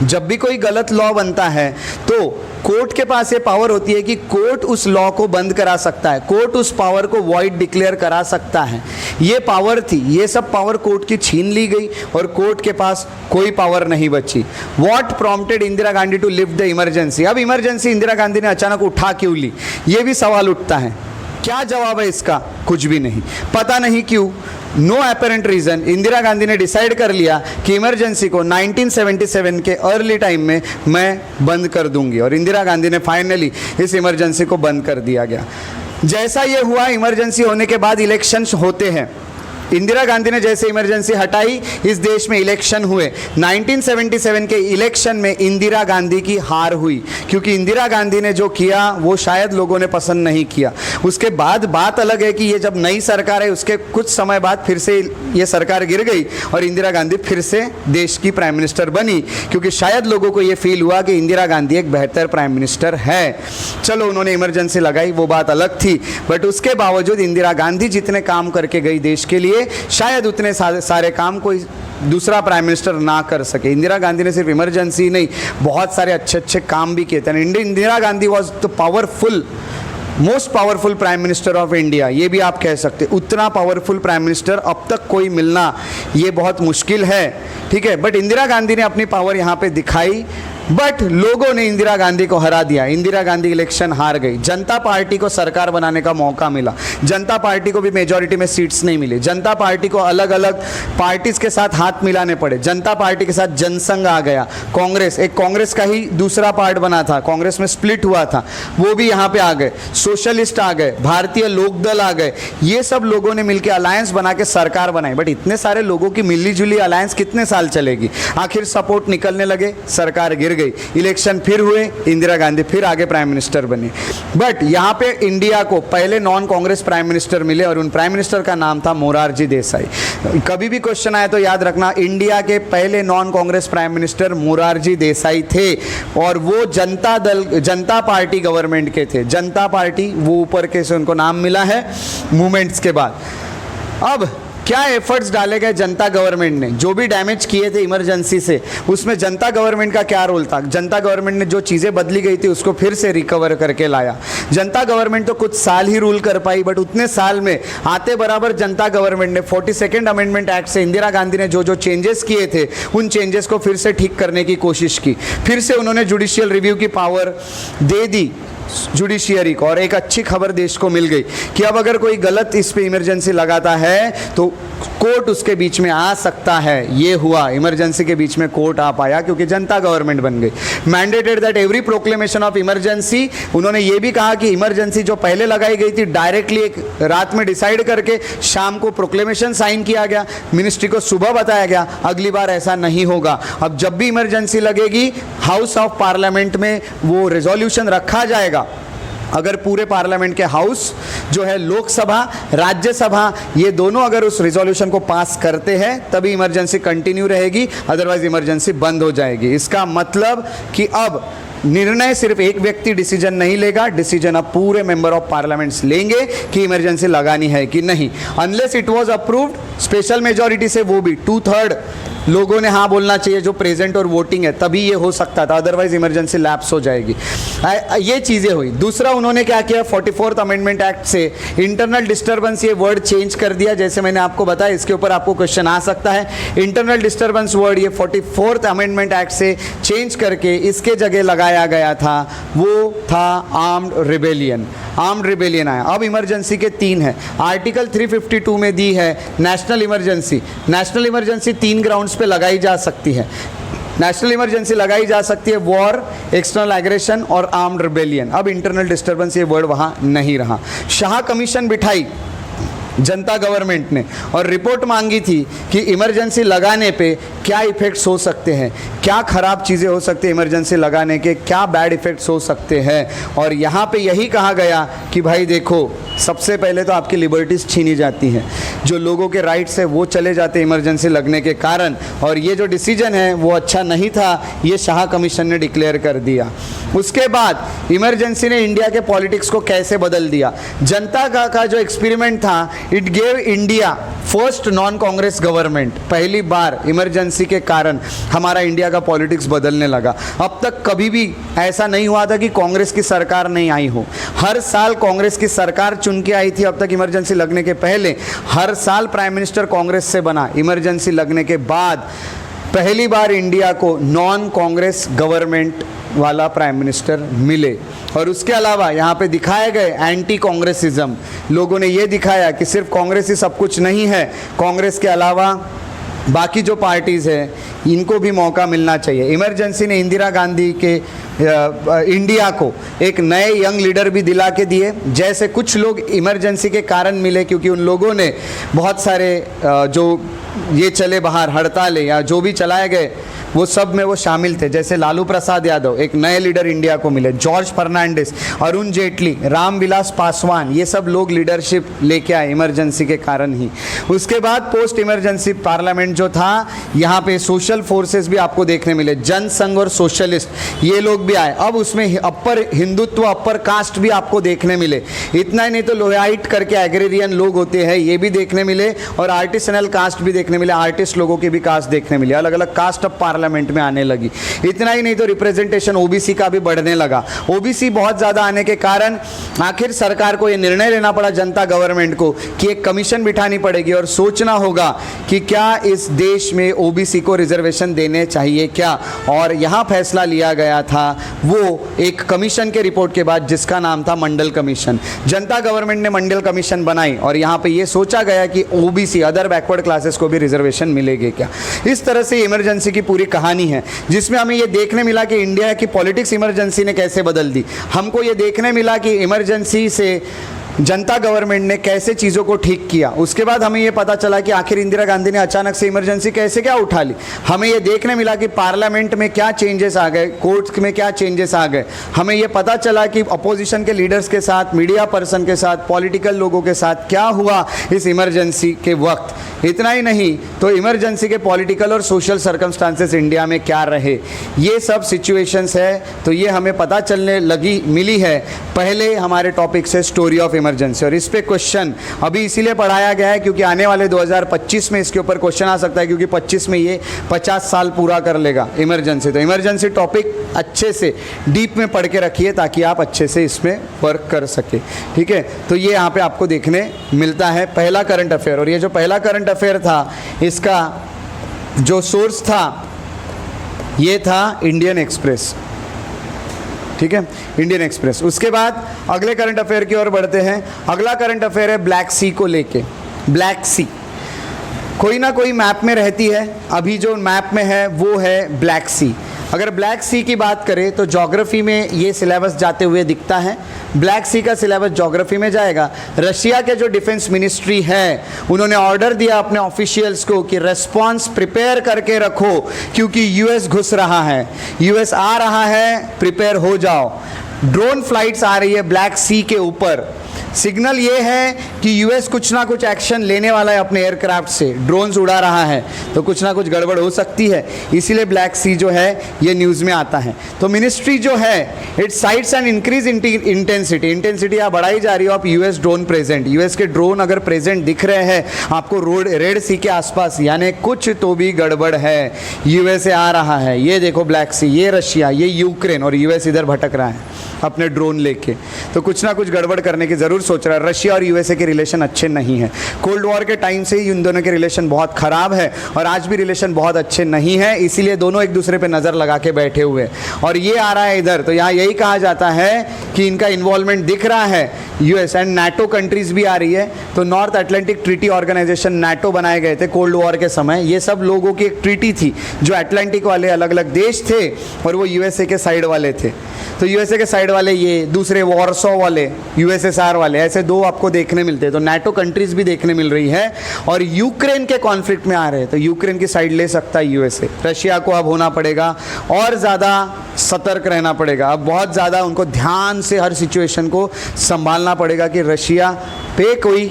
जब भी कोई गलत लॉ बनता है तो कोर्ट के पास ये पावर होती है कि कोर्ट उस लॉ को बंद करा सकता है, कोर्ट उस पावर को वॉइड डिक्लेयर करा सकता है। ये पावर थी, ये सब पावर कोर्ट की छीन ली गई और कोर्ट के पास कोई पावर नहीं बची। What prompted Indira Gandhi to lift the emergency, अब इमरजेंसी इंदिरा गांधी ने अचानक उठा क्यों ली, ये भी सवाल उठता है। क्या जवाब है इसका, कुछ भी नहीं, पता नहीं क्यों, no apparent reason. Indira Gandhi ने डिसाइड कर लिया कि इमरजेंसी को 1977 के अर्ली टाइम में मैं बंद कर दूंगी और इंदिरा गांधी ने फाइनली इस इमरजेंसी को बंद कर दिया गया। जैसा ये हुआ, इमरजेंसी होने के बाद इलेक्शंस होते हैं। इंदिरा गांधी ने जैसे इमरजेंसी हटाई, इस देश में इलेक्शन हुए। 1977 के इलेक्शन में इंदिरा गांधी की हार हुई क्योंकि इंदिरा गांधी ने जो किया वो शायद लोगों ने पसंद नहीं किया। उसके बाद बात अलग है कि ये जब नई सरकार है उसके कुछ समय बाद फिर से ये सरकार गिर गई और इंदिरा गांधी फिर से देश की प्राइम मिनिस्टर बनी क्योंकि शायद लोगों को ये फील हुआ कि इंदिरा गांधी एक बेहतर प्राइम मिनिस्टर है। चलो, उन्होंने इमरजेंसी लगाई, वो बात अलग थी, बट उसके बावजूद इंदिरा गांधी जितने काम करके गई देश के लिए, शायद उतने सारे काम कोई दूसरा प्राइम मिनिस्टर ना कर सके। इंदिरा गांधी ने सिर्फ इमरजेंसी नहीं, बहुत सारे अच्छे अच्छे काम भी किए थे। Indira Gandhi was the powerful, most powerful prime minister of India, ये भी आप कह सकते। उतना पावरफुल प्राइम मिनिस्टर अब तक कोई मिलना ये बहुत मुश्किल है, ठीक है। बट इंदिरा गांधी ने अपनी पावर यहाँ पे दिखाई। बट लोगों ने इंदिरा गांधी को हरा दिया, इंदिरा गांधी इलेक्शन हार गई, जनता पार्टी को सरकार बनाने का मौका मिला, जनता पार्टी को भी मेजॉरिटी में सीट्स नहीं मिली, जनता पार्टी को अलग अलग पार्टीज के साथ हाथ मिलाने पड़े, जनता पार्टी के साथ जनसंघ आ गया, कांग्रेस, एक कांग्रेस का ही दूसरा पार्ट बना था, कांग्रेस में स्प्लिट हुआ था, वो भी यहाँ पे आ गए, सोशलिस्ट आ गए, भारतीय लोकदल आ गए, ये सब लोगों ने मिलकर अलायंस बना के सरकार बनाई। बट इतने सारे लोगों की मिलीजुली अलायंस कितने साल चलेगी? आखिर सपोर्ट निकलने लगे, सरकार गिर गई, इलेक्शन फिर हुए, इंदिरा गांधी फिर आगे प्राइम मिनिस्टर बनी। बट यहाँ पे इंडिया को पहले नॉन कांग्रेस प्राइम मिनिस्टर मिले और उन प्राइम मिनिस्टर का नाम था मोरारजी देसाई। कभी भी क्वेश्चन आए तो याद रखना, इंडिया के पहले non Congress prime minister Morarji Desai थे और वो जनता पार्टी गवर्नमेंट के थे। जनता पार्टी वो ऊपर के से उनको नाम मिला है मूवमेंट्स के बाद। अब क्या एफर्ट्स डाले गए जनता गवर्नमेंट ने? जो भी डैमेज किए थे इमरजेंसी से, उसमें जनता गवर्नमेंट का क्या रोल था? जनता गवर्नमेंट ने जो चीज़ें बदली गई थी उसको फिर से रिकवर करके लाया। जनता गवर्नमेंट तो कुछ साल ही रूल कर पाई, बट उतने साल में आते बराबर जनता गवर्नमेंट ने 42nd अमेंडमेंट एक्ट से इंदिरा गांधी ने जो जो चेंजेस किए थे उन चेंजेस को फिर से ठीक करने की कोशिश की। फिर से उन्होंने जुडिशियल रिव्यू की पावर दे दी जुडिशियरी को, और एक अच्छी खबर देश को मिल गई कि अब अगर कोई गलत इस पे इमरजेंसी लगाता है तो कोर्ट उसके बीच में आ सकता है। ये हुआ, इमरजेंसी के बीच में कोर्ट आ पाया क्योंकि जनता गवर्नमेंट बन गई। Mandated that every proclamation of emergency, उन्होंने ये भी कहा कि इमरजेंसी जो पहले लगाई गई थी डायरेक्टली एक रात में डिसाइड करके शाम को प्रोक्लेमेशन साइन किया गया, मिनिस्ट्री को सुबह बताया गया, अगली बार ऐसा नहीं होगा। अब जब भी इमरजेंसी लगेगी हाउस ऑफ पार्लियामेंट में वो रेजोल्यूशन रखा जाएगा। अगर पूरे पार्लियामेंट के हाउस जो है लोकसभा, राज्यसभा, ये दोनों अगर उस रिजोल्यूशन को पास करते हैं तभी इमरजेंसी कंटिन्यू रहेगी, अदरवाइज इमरजेंसी बंद हो जाएगी। इसका मतलब कि अब निर्णय सिर्फ एक व्यक्ति डिसीजन नहीं लेगा, डिसीजन अब पूरे मेंबर ऑफ पार्लियामेंट्स लेंगे कि इमरजेंसी लगानी है कि नहीं। Unless it was approved special majority से, वो भी 2/3 लोगों ने हाँ बोलना चाहिए जो प्रेजेंट और वोटिंग है, तभी ये हो सकता था, अदरवाइज इमरजेंसी लैप्स हो जाएगी। ये चीज़ें हुई। दूसरा उन्होंने क्या किया, 44th अमेंडमेंट एक्ट से इंटरनल डिस्टर्बेंस, ये वर्ड चेंज कर दिया। जैसे मैंने आपको बताया, इसके ऊपर आपको क्वेश्चन आ सकता है। इंटरनल डिस्टर्बेंस वर्ड ये 44th अमेंडमेंट एक्ट से चेंज करके इसके जगह लगाया गया था, वो था आर्म्ड रिबेलियन। आर्म्ड रिबेलियन आया। अब इमरजेंसी के 3 है। आर्टिकल 352 में दी है national emergency. National emergency 3 grounds पे लगाई जा सकती है। नेशनल इमरजेंसी लगाई जा सकती है वॉर, एक्सटर्नल एग्रेशन और आर्म्ड रिबेलियन। अब इंटरनल डिस्टर्बेंस ये वर्ड वहाँ नहीं रहा। शाह कमीशन बिठाई जनता गवर्नमेंट ने और रिपोर्ट मांगी थी कि इमरजेंसी लगाने पे क्या इफ़ेक्ट्स हो सकते हैं, क्या ख़राब चीज़ें हो सकती हैं इमरजेंसी लगाने के, क्या बैड इफ़ेक्ट्स हो सकते हैं। और यहाँ पे यही कहा गया कि भाई देखो, सबसे पहले तो आपकी लिबर्टीज़ छीनी जाती हैं, जो लोगों के राइट्स है वो चले जाते हैं इमरजेंसी लगने के कारण। और ये जो डिसीजन है वो अच्छा नहीं था, ये शाह कमीशन ने डिक्लेयर कर दिया। उसके बाद इमरजेंसी ने इंडिया के पॉलिटिक्स को कैसे बदल दिया। जनता का जो एक्सपेरिमेंट था, it gave India first non Congress government. पहली बार इमरजेंसी के कारण हमारा इंडिया का पॉलिटिक्स बदलने लगा। अब तक कभी भी ऐसा नहीं हुआ था कि कांग्रेस की सरकार नहीं आई हो। हर साल कांग्रेस की सरकार चुन के आई थी अब तक इमरजेंसी लगने के पहले। हर साल प्राइम मिनिस्टर कांग्रेस से बना। इमरजेंसी लगने के बाद पहली बार इंडिया को नॉन कांग्रेस गवर्नमेंट वाला प्राइम मिनिस्टर मिले। और उसके अलावा यहाँ पे दिखाए गए एंटी कांग्रेसिज्म। लोगों ने ये दिखाया कि सिर्फ कांग्रेस ही सब कुछ नहीं है, कांग्रेस के अलावा बाकी जो पार्टीज़ हैं इनको भी मौका मिलना चाहिए। इमरजेंसी ने इंदिरा गांधी के इंडिया को एक नए यंग लीडर भी दिला के दिए। जैसे कुछ लोग इमरजेंसी के कारण मिले क्योंकि उन लोगों ने बहुत सारे जो ये चले बाहर हड़तालें या जो भी चलाए गए वो सब में वो शामिल थे। जैसे लालू प्रसाद यादव एक नए लीडर इंडिया को मिले, जॉर्ज फर्नांडिस, अरुण जेटली, रामविलास पासवान, ये सब लोग लीडरशिप लेके आए इमरजेंसी के कारण ही। उसके बाद पोस्ट इमरजेंसी पार्लियामेंट जो था, यहाँ पे सोशल फोर्सेस भी आपको देखने मिले, जनसंघ और सोशलिस्ट, ये लोग भी आए। अब उसमें अपर हिंदुत्व, अपर कास्ट भी आपको देखने मिले। इतना ही नहीं तो लोहाइट करके एग्रेरियन लोग होते हैं, ये भी देखने मिले, और आर्टिसनल कास्ट भी देखने मिले, आर्टिस्ट लोगों के भी कास्ट देखने मिले। अलग अलग कास्ट ऑफ पार्लियामेंट में आने लगी। इतना ही नहीं तो रिप्रेजेंटेशन ओबीसी का भी बढ़ने लगा। ओबीसी बहुत ज़्यादा आने के कारण आखिर सरकार को ये निर्णय लेना पड़ा, जनता गवर्नमेंट को, कि एक कमीशन बिठानी पड़ेगी और सोचना होगा कि क्या इस देश में ओबीसी को रिजर्वेशन देने चाहिए क्या। और यहाँ फैसला लिया गया था वो एक कमीशन के रिपोर्ट के बाद जिसका नाम था मंडल कमीशन। जनता गवर्नमेंट ने मंडल कमीशन बनाई और यहाँ पे ये सोचा गया कि ओबीसी अदर बैकवर्ड क्लासेस को भी रिजर्वेशन मिलेगी क्या। इस तरह से इमरजेंसी की पूरी कहानी है, जिसमें हमें ये देखने मिला कि इंडिया की पॉलिटिक्स इमरजेंसी ने कैसे बदल दी। हमको ये देखने मिला कि इमरजेंसी से जनता गवर्नमेंट ने कैसे चीज़ों को ठीक किया। उसके बाद हमें ये पता चला कि आखिर इंदिरा गांधी ने अचानक से इमरजेंसी कैसे क्या उठा ली। हमें ये देखने मिला कि पार्लियामेंट में क्या चेंजेस आ गए, कोर्ट में क्या चेंजेस आ गए। हमें ये पता चला कि अपोजिशन के लीडर्स के साथ, मीडिया पर्सन के साथ, पॉलिटिकल लोगों के साथ क्या हुआ इस इमरजेंसी के वक्त। इतना ही नहीं तो इमरजेंसी के पॉलिटिकल और सोशल सर्कमस्टांसेस इंडिया में क्या रहे, ये सब सिचुएशंस है। तो ये हमें पता चलने मिली है पहले हमारे टॉपिक से, स्टोरी ऑफ इमरजेंसी। और इस पे क्वेश्चन अभी इसीलिए पढ़ाया गया है क्योंकि आने वाले 2025 में इसके ऊपर क्वेश्चन आ सकता है, क्योंकि 25 में ये 50 साल पूरा कर लेगा इमरजेंसी। तो इमरजेंसी टॉपिक अच्छे से डीप में पढ़ के रखिए ताकि आप अच्छे से इसमें वर्क कर सके। ठीक है, तो ये यहाँ पे आपको देखने मिलता है पहला करंट अफेयर। और ये जो पहला करंट अफेयर था इसका जो सोर्स था ये था इंडियन एक्सप्रेस। ठीक है, इंडियन एक्सप्रेस। उसके बाद अगले करंट अफेयर की ओर बढ़ते हैं। अगला करंट अफेयर है ब्लैक सी को लेके। ब्लैक सी कोई ना कोई मैप में रहती है, अभी जो मैप में है वो है ब्लैक सी। अगर ब्लैक सी की बात करें तो ज्योग्राफी में ये सिलेबस जाते हुए दिखता है। ब्लैक सी का सिलेबस ज्योग्राफी में जाएगा। रशिया के जो डिफेंस मिनिस्ट्री है उन्होंने ऑर्डर दिया अपने ऑफिशियल्स को कि रेस्पॉन्स प्रिपेयर करके रखो क्योंकि यूएस घुस रहा है, यूएस आ रहा है, प्रिपेयर हो जाओ। ड्रोन फ्लाइट्स आ रही है ब्लैक सी के ऊपर। सिग्नल ये है कि यूएस कुछ ना कुछ एक्शन लेने वाला है अपने एयरक्राफ्ट से। ड्रोन्स उड़ा रहा है तो कुछ ना कुछ गड़बड़ हो सकती है, इसीलिए ब्लैक सी जो है ये न्यूज़ में आता है। तो मिनिस्ट्री जो है it sites and increase intensity. Intensity आप बढ़ाई जा रही हो आप यूएस ड्रोन प्रेजेंट। यूएस के ड्रोन अगर प्रेजेंट दिख रहे हैं आपको रेड सी के आसपास, यानी कुछ तो भी गड़बड़ है, यूएसए आ रहा है। ये देखो ब्लैक सी, ये रशिया, ये यूक्रेन, और यूएस इधर भटक रहा है अपने ड्रोन लेके। तो कुछ ना कुछ गड़बड़ करने की ज़रूर सोच रहा है। रशिया और यूएसए के रिलेशन अच्छे नहीं हैं। कोल्ड वॉर के टाइम से ही इन दोनों के रिलेशन बहुत ख़राब है और आज भी रिलेशन बहुत अच्छे नहीं हैं, इसीलिए दोनों एक दूसरे पे नज़र लगा के बैठे हुए। और ये आ रहा है इधर, तो यहाँ यही कहा जाता है कि इनका इन्वॉल्वमेंट दिख रहा है। यूएस एंड नाटो कंट्रीज़ भी आ रही है। तो North Atlantic Treaty Organization NATO बनाए गए थे कोल्ड वॉर के समय। ये सब लोगों की एक ट्रीटी थी जो अटलांटिक वाले अलग अलग देश थे और वो यूएसए के साइड वाले थे। तो यूएसए के साइड वाले ये, दूसरे वॉर्सो वाले, यूएसएसआर वाले, ऐसे दो आपको देखने मिलते हैं। तो नाटो कंट्रीज भी देखने मिल रही है और यूक्रेन के कॉन्फ्लिक्ट में आ रहे हैं तो यूक्रेन की साइड ले सकता है यूएसए। रशिया को अब होना पड़ेगा और ज़्यादा सतर्क रहना पड़ेगा। अब बहुत ज़्यादा उनको ध्यान से हर सिचुएशन को संभालना पड़ेगा कि रशिया पे कोई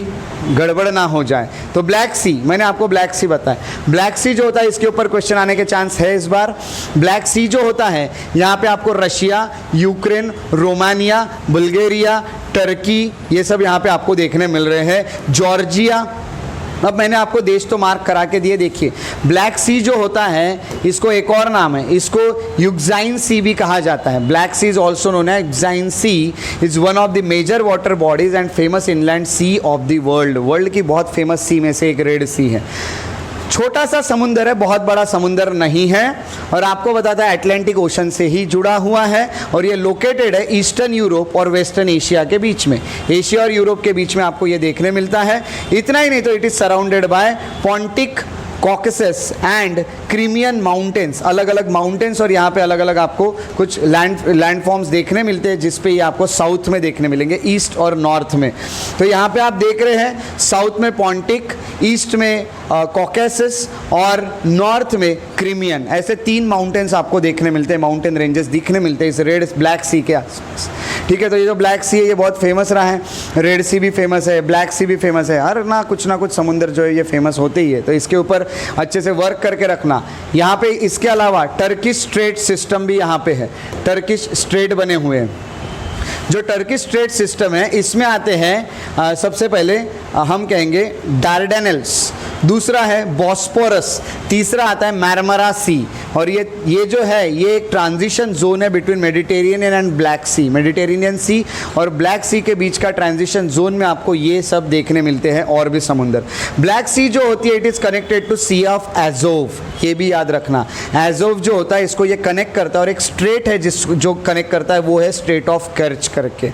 गड़बड़ ना हो जाए। तो ब्लैक सी, मैंने आपको ब्लैक सी बताया। ब्लैक सी जो होता है इसके ऊपर क्वेश्चन आने के चांस है इस बार। ब्लैक सी जो होता है यहाँ पे आपको Russia, Ukraine, Romania, Bulgaria, Turkey, ये सब यहाँ पे आपको देखने मिल रहे हैं, जॉर्जिया। अब मैंने आपको देश तो मार्क करा के दिए। देखिए ब्लैक सी जो होता है इसको एक और नाम है, इसको यूक्साइन सी भी कहा जाता है। Black Sea is also known है Euxine Sea, is one of the major water bodies and famous inland sea of the world. World की बहुत फेमस सी में से एक रेड सी है। छोटा सा समुंदर है, बहुत बड़ा समुंदर नहीं है और आपको बताता है अटलांटिक ओशन से ही जुड़ा हुआ है और ये लोकेटेड है ईस्टर्न यूरोप और वेस्टर्न एशिया के बीच में। एशिया और यूरोप के बीच में आपको ये देखने मिलता है। इतना ही नहीं तो it is surrounded by Pontic, Caucasus and Crimean mountains, अलग अलग माउंटेन्स। और यहाँ पे अलग अलग आपको कुछ लैंडफॉर्म्स देखने मिलते हैं जिस पे ये आपको साउथ में देखने मिलेंगे, ईस्ट और नॉर्थ में। तो यहाँ पे आप देख रहे हैं साउथ में पॉन्टिक, ईस्ट में कॉकेसस और नॉर्थ में क्रीमियन, ऐसे 3 माउंटेन्स आपको देखने मिलते हैं, माउंटेन रेंजेस दिखने मिलते हैं इस रेड ब्लैक सी के आसपास। ठीक है, तो ये जो ब्लैक सी है ये बहुत फेमस रहा है। रेड सी भी फेमस है, ब्लैक सी भी फेमस है। हर ना कुछ समुंदर जो है ये फेमस होते ही है। तो इसके ऊपर अच्छे से वर्क करके रखना। यहाँ पे इसके अलावा टर्किश स्ट्रेट सिस्टम भी यहाँ पे है, टर्किश स्ट्रेट बने हुए हैं। जो टर्किश स्ट्रेट सिस्टम है इसमें आते हैं सबसे पहले हम कहेंगे डार्डेनल्स, दूसरा है बॉस्पोरस, तीसरा आता है मार्मरा सी। और ये जो है ये एक ट्रांजिशन जोन है between Mediterranean and Black Sea. Mediterranean Sea और ब्लैक सी के बीच का ट्रांजिशन जोन में आपको ये सब देखने मिलते हैं और भी समुंदर। ब्लैक सी जो होती है it is connected to sea of Azov, ये भी याद रखना। एजोव जो होता है इसको ये कनेक्ट करता है और एक स्ट्रेट है जो कनेक्ट करता है वो है स्ट्रेट ऑफ कर्च करके।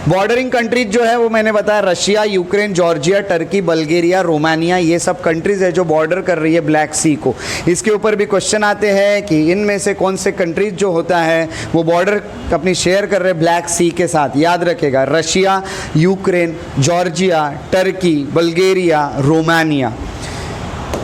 बॉर्डरिंग कंट्रीज जो है वो मैंने बताया Russia, Ukraine, Georgia, Turkey, Bulgaria, Romania, ये सब कंट्रीज है जो बॉर्डर कर रही है ब्लैक सी को। इसके ऊपर भी क्वेश्चन आते हैं कि इनमें से कौन से कंट्रीज जो होता है वो बॉर्डर अपनी शेयर कर रहे ब्लैक सी के साथ। याद रखेगा Russia, Ukraine, Georgia, Turkey, Bulgaria, Romania,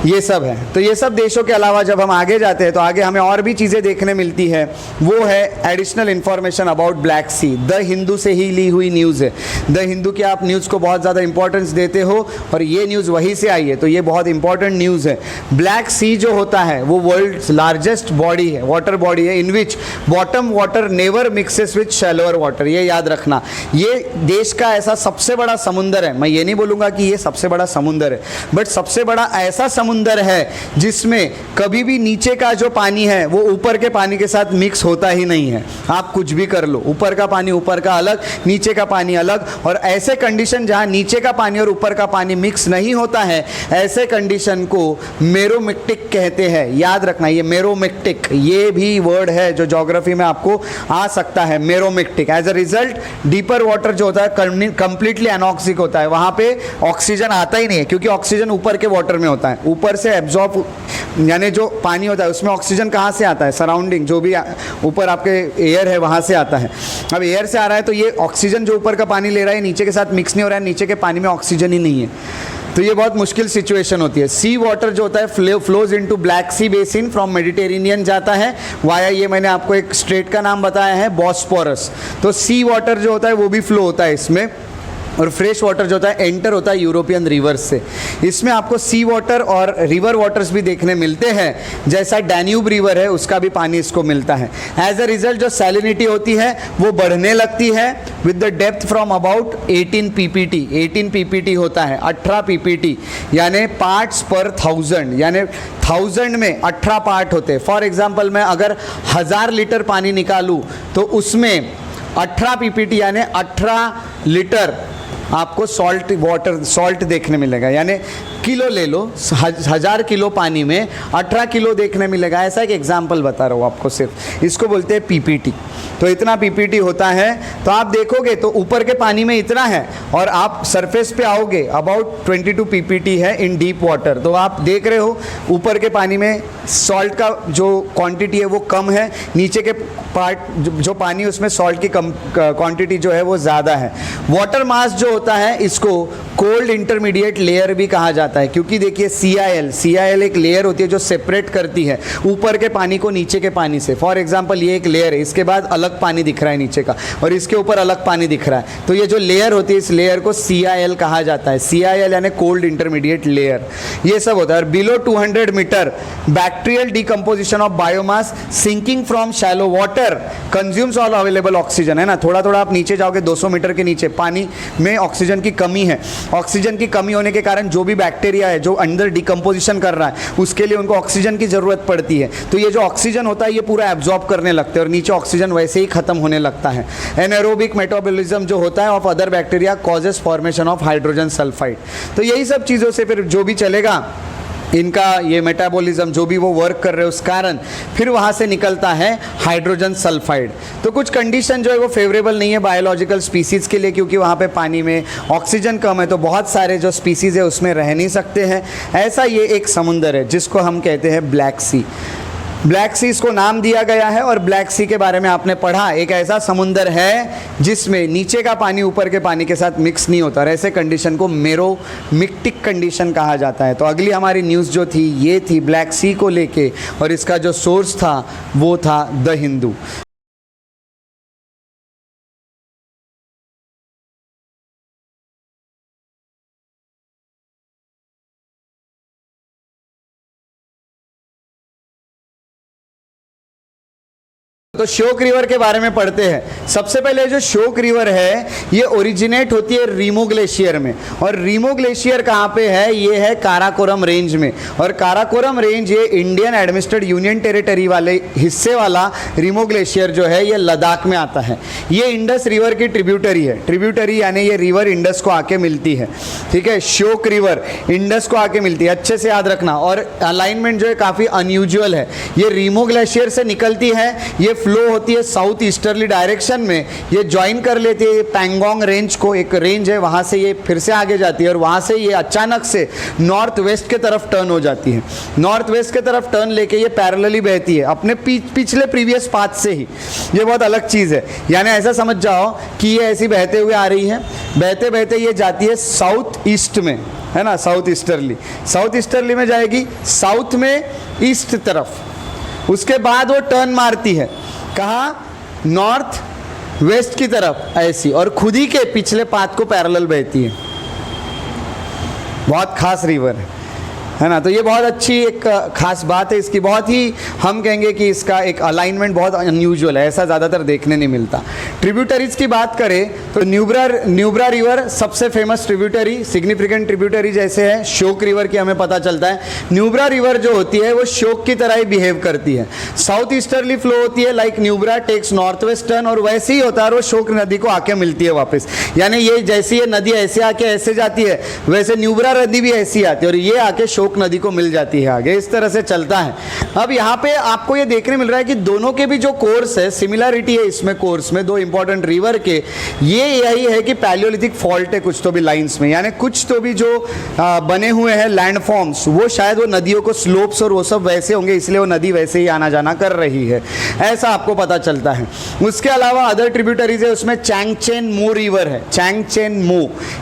ये सब है। तो ये सब देशों के अलावा जब हम आगे जाते हैं तो आगे हमें और भी चीज़ें देखने मिलती है, वो है additional information about Black Sea. The Hindu से ही ली हुई न्यूज़ है। द हिंदू की आप न्यूज़ को बहुत ज़्यादा इंपॉर्टेंस देते हो और ये न्यूज़ वहीं से आई है, तो ये बहुत इंपॉर्टेंट न्यूज़ है। ब्लैक सी जो होता है वो वर्ल्ड्स लार्जेस्ट बॉडी है, वाटर बॉडी है, in which bottom water never mixes with shallower water. ये याद रखना, ये देश का ऐसा सबसे बड़ा समुंदर है। मैं ये नहीं बोलूँगा कि ये सबसे बड़ा समुंदर है, बट सबसे बड़ा ऐसा समुंदर है जिसमें कभी भी नीचे का जो पानी है वो ऊपर के पानी के साथ मिक्स होता ही नहीं है। आप कुछ भी कर लो, ऊपर का पानी ऊपर का अलग, नीचे का पानी अलग, और ऐसे कंडीशन जहां नीचे का पानी और ऊपर का पानी मिक्स नहीं होता है, ऐसे कंडीशन को मेरोमिक्टिक कहते हैं। याद रखना, ये मेरोमिक्टिक, ये भी वर्ड है जो ज्योग्राफी में आपको आ सकता है, meromictic. As a result deeper water जो होता है कंप्लीटली एनॉक्सिक होता है, वहां पे ऑक्सीजन आता ही नहीं है, क्योंकि ऑक्सीजन ऊपर के वाटर में होता है। ऊपर से एब्जॉर्ब, यानी जो पानी होता है उसमें ऑक्सीजन कहाँ से आता है, सराउंडिंग जो भी ऊपर आपके एयर है वहाँ से आता है। अब एयर से आ रहा है तो ये ऑक्सीजन जो ऊपर का पानी ले रहा है नीचे के साथ मिक्स नहीं हो रहा है, नीचे के पानी में ऑक्सीजन ही नहीं है, तो ये बहुत मुश्किल सिचुएशन होती है। सी वाटर जो होता है flows into Black Sea basin from Mediterranean जाता है वाया, ये मैंने आपको एक स्ट्रेट का नाम बताया है, बॉस्फोरस। तो सी वाटर जो होता है वो भी फ्लो होता है इसमें, और फ्रेश वाटर जो होता है एंटर होता है यूरोपियन रिवर्स से। इसमें आपको सी वाटर और रिवर वाटर्स भी देखने मिलते हैं, जैसा डैन्यूब रिवर है उसका भी पानी इसको मिलता है। एज अ रिजल्ट जो सैलिनिटी होती है वो बढ़ने लगती है with the depth from about 18 PPT. 18 PPT होता है, 18 पीपीटी यानी पार्ट्स पर 1000, यानी 1000 में 18 पार्ट होते हैं। फॉर एग्जाम्पल मैं अगर 1000 लीटर पानी निकालूँ तो उसमें 18 पीपीटी यानी 18 लीटर आपको सॉल्ट देखने मिलेगा, यानी किलो ले लो, 1000 किलो पानी में 18 किलो देखने मिलेगा। ऐसा एक एग्जाम्पल बता रहा हूँ आपको, सिर्फ इसको बोलते हैं पीपीटी। तो इतना पीपीटी होता है, तो आप देखोगे तो ऊपर के पानी में इतना है और आप सरफेस पे आओगे अबाउट 22 पीपीटी है इन डीप वाटर। तो आप देख रहे हो ऊपर के पानी में सॉल्ट का जो क्वांटिटी है वो कम है, नीचे के पार्ट जो पानी उसमें सॉल्ट की कम क्वांटिटी जो है वो ज़्यादा है। वाटर मास जो होता है इसको कोल्ड इंटरमीडिएट लेयर भी कहा जाता है, क्योंकि देखिए CIL एक लेयर होती है जो सेपरेट करती है ऊपर के पानी को नीचे के पानी से। फॉर एग्जांपल ये एक लेयर है, इसके बाद अलग पानी दिख रहा है नीचे का और इसके ऊपर अलग पानी दिख रहा है, तो ये जो लेयर होती है इस लेयर को CIL कहा जाता है। CIL यानी कोल्ड इंटरमीडिएट लेयर, ये सब होता है। और below 200 metre bacterial decomposition of biomass sinking from shallow water consumes all available oxygen, है ना। थोड़ा थोड़ा आप नीचे जाओगे 200 मीटर के नीचे, पानी में ऑक्सीजन की कमी है। ऑक्सीजन की कमी होने के कारण जो भी बैक्टीरिया है जो अंदर डिकम्पोजिशन कर रहा है उसके लिए उनको ऑक्सीजन की ज़रूरत पड़ती है, तो ये जो ऑक्सीजन होता है ये पूरा एब्जॉर्ब करने लगते हैं और नीचे ऑक्सीजन वैसे ही खत्म होने लगता है। एनारोबिक मेटाबॉलिज्म जो होता है of other bacteria causes formation of hydrogen sulphide. तो यही सब चीज़ों से फिर जो भी चलेगा इनका ये मेटाबॉलिज्म जो भी वो वर्क कर रहे हैं उस कारण फिर वहाँ से निकलता है हाइड्रोजन सल्फाइड। तो कुछ कंडीशन जो है वो फेवरेबल नहीं है बायोलॉजिकल स्पीसीज़ के लिए, क्योंकि वहाँ पे पानी में ऑक्सीजन कम है, तो बहुत सारे जो स्पीसीज़ है उसमें रह नहीं सकते हैं। ऐसा ये एक समुंदर है जिसको हम कहते हैं ब्लैक सी। ब्लैक सी इसको नाम दिया गया है और ब्लैक सी के बारे में आपने पढ़ा, एक ऐसा समुंदर है जिसमें नीचे का पानी ऊपर के पानी के साथ मिक्स नहीं होता, और ऐसे कंडीशन को मेरोमिक्टिक कंडीशन कहा जाता है। तो अगली हमारी न्यूज़ जो थी ये थी ब्लैक सी को लेके, और इसका जो सोर्स था वो था द हिंदू। तो श्योक रिवर के बारे में पढ़ते हैं। सबसे पहले जो श्योक रिवर है ये ओरिजिनेट होती है रीमो ग्लेशियर में, और रीमो ग्लेशियर कहाँ पे है, ये है काराकोरम रेंज में, और काराकोरम रेंज ये इंडियन एडमिनिस्ट्रेड यूनियन टेरिटरी वाले हिस्से वाला रीमो ग्लेशियर जो है ये लद्दाख में आता है। ये इंडस रिवर की ट्रिब्यूटरी है, ट्रिब्यूटरी यानी ये रिवर इंडस को आके मिलती है, ठीक है। श्योक रिवर इंडस को आके मिलती है, अच्छे से याद रखना। और अलाइनमेंट जो है काफ़ी अनयूजुअल है, ये रीमो ग्लेशियर से निकलती है, ये फ्लो होती है साउथ ईस्टर्ली डायरेक्शन में, ये ज्वाइन कर लेती है पैंगोंग रेंज को, एक रेंज है, वहाँ से ये फिर से आगे जाती है, और वहाँ से ये अचानक से नॉर्थ वेस्ट के तरफ टर्न हो जाती है। नॉर्थ वेस्ट के तरफ टर्न लेके ये पैरेलली बहती है अपने पिछले प्रीवियस पाथ से ही। ये बहुत अलग चीज़ है, यानी ऐसा समझ जाओ कि ये ऐसी बहते हुए आ रही है, बहते बहते ये जाती है साउथ ईस्ट में, है ना, साउथ ईस्टर्ली में जाएगी, साउथ में ईस्ट तरफ। उसके बाद वो टर्न मारती है कहाँ, नॉर्थ वेस्ट की तरफ ऐसी, और खुद ही के पिछले पाथ को पैरेलल बहती है। बहुत खास रिवर है ना। तो ये बहुत अच्छी एक खास बात है इसकी, बहुत ही हम कहेंगे कि इसका एक अलाइनमेंट बहुत अनयूजुअल है, ऐसा ज़्यादातर देखने नहीं मिलता। ट्रिब्यूटरीज की बात करें तो न्यूब्रा रिवर सबसे फेमस ट्रिब्यूटरी, सिग्निफिकेंट ट्रिब्यूटरी जैसे है श्योक रिवर की हमें पता चलता है। न्यूब्रा रिवर जो होती है वो श्योक की तरह ही बिहेव करती है, साउथ ईस्टर्ली फ्लो होती है, like Nubra takes north western, और वैसे ही होता है, वो श्योक नदी को आके मिलती है वापस। यानी ये जैसे ये नदी ऐसे आके ऐसे जाती है, वैसे न्यूब्रा नदी भी ऐसी आती है, और ये आके श्योक नदी को मिल जाती है आगे, इस तरह से चलता है। अब यहाँ पे आपको ये देखने मिल रहा है कि दोनों के भी जो कोर्स है, सिमिलरिटी है इसमें कोर्स में, दो इंपॉर्टेंट रिवर के, ये यही है कि पैलियोलिथिक फॉल्ट है कुछ तो भी लाइंस में, यानी कुछ तो भी जो बने हुए हैं लैंडफॉर्म्स, वो शायद वो नदियों को स्लोप्स और वो सब वैसे होंगे, इसलिए वो नदी वैसे ही आना जाना कर रही है, ऐसा आपको पता चलता है। उसके अलावा अदर ट्रिब्यूटरीज है, उसमें चैंगचेन मो रिवर है, चैंगचेन मो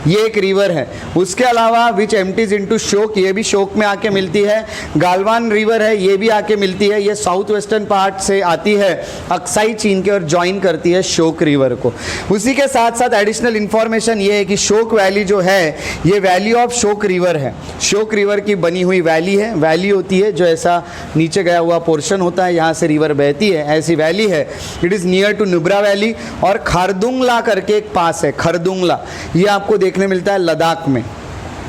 ये एक रिवर है। उसके अलावा विच एम्प्टीज इनटू श्योक, ये भी श्योक में आके मिलती है। गालवान रिवर है, ये भी आके मिलती है, ये साउथ वेस्टर्न पार्ट से आती है अक्साई चीन के और ज्वाइन करती है श्योक रिवर को। उसी के साथ साथ एडिशनल इंफॉर्मेशन ये है कि श्योक वैली जो है ये वैली ऑफ श्योक रिवर है, श्योक रिवर की बनी हुई वैली है। वैली होती है जो ऐसा नीचे गया हुआ पोर्शन होता है, यहाँ से रिवर बहती है, ऐसी वैली है। It is near to Nubra valley. और खारदुंगला करके एक पास है, खारदुंगला, ये आपको देखने मिलता है लद्दाख में,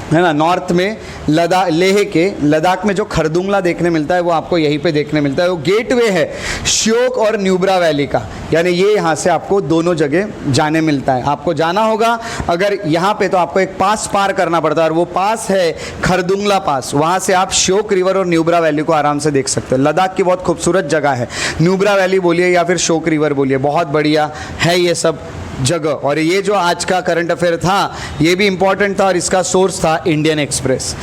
है ना, नॉर्थ में लेह के लद्दाख में जो खारदुंगला देखने मिलता है वो आपको यहीं पे देखने मिलता है। वो गेटवे है श्योक और न्यूब्रा वैली का, यानी ये यहाँ से आपको दोनों जगह जाने मिलता है। आपको जाना होगा अगर यहाँ पे तो आपको एक पास पार करना पड़ता है, और वो पास है खारदुंगला पास, वहाँ से आप श्योक रिवर और न्यूब्रा वैली को आराम से देख सकते हैं। लद्दाख की बहुत खूबसूरत जगह है, न्यूब्रा वैली बोलिए या फिर श्योक रिवर बोलिए, बहुत बढ़िया है ये सब जगह। और ये जो आज का करंट अफेयर था ये भी इंपॉर्टेंट था, और इसका सोर्स था इंडियन एक्सप्रेस।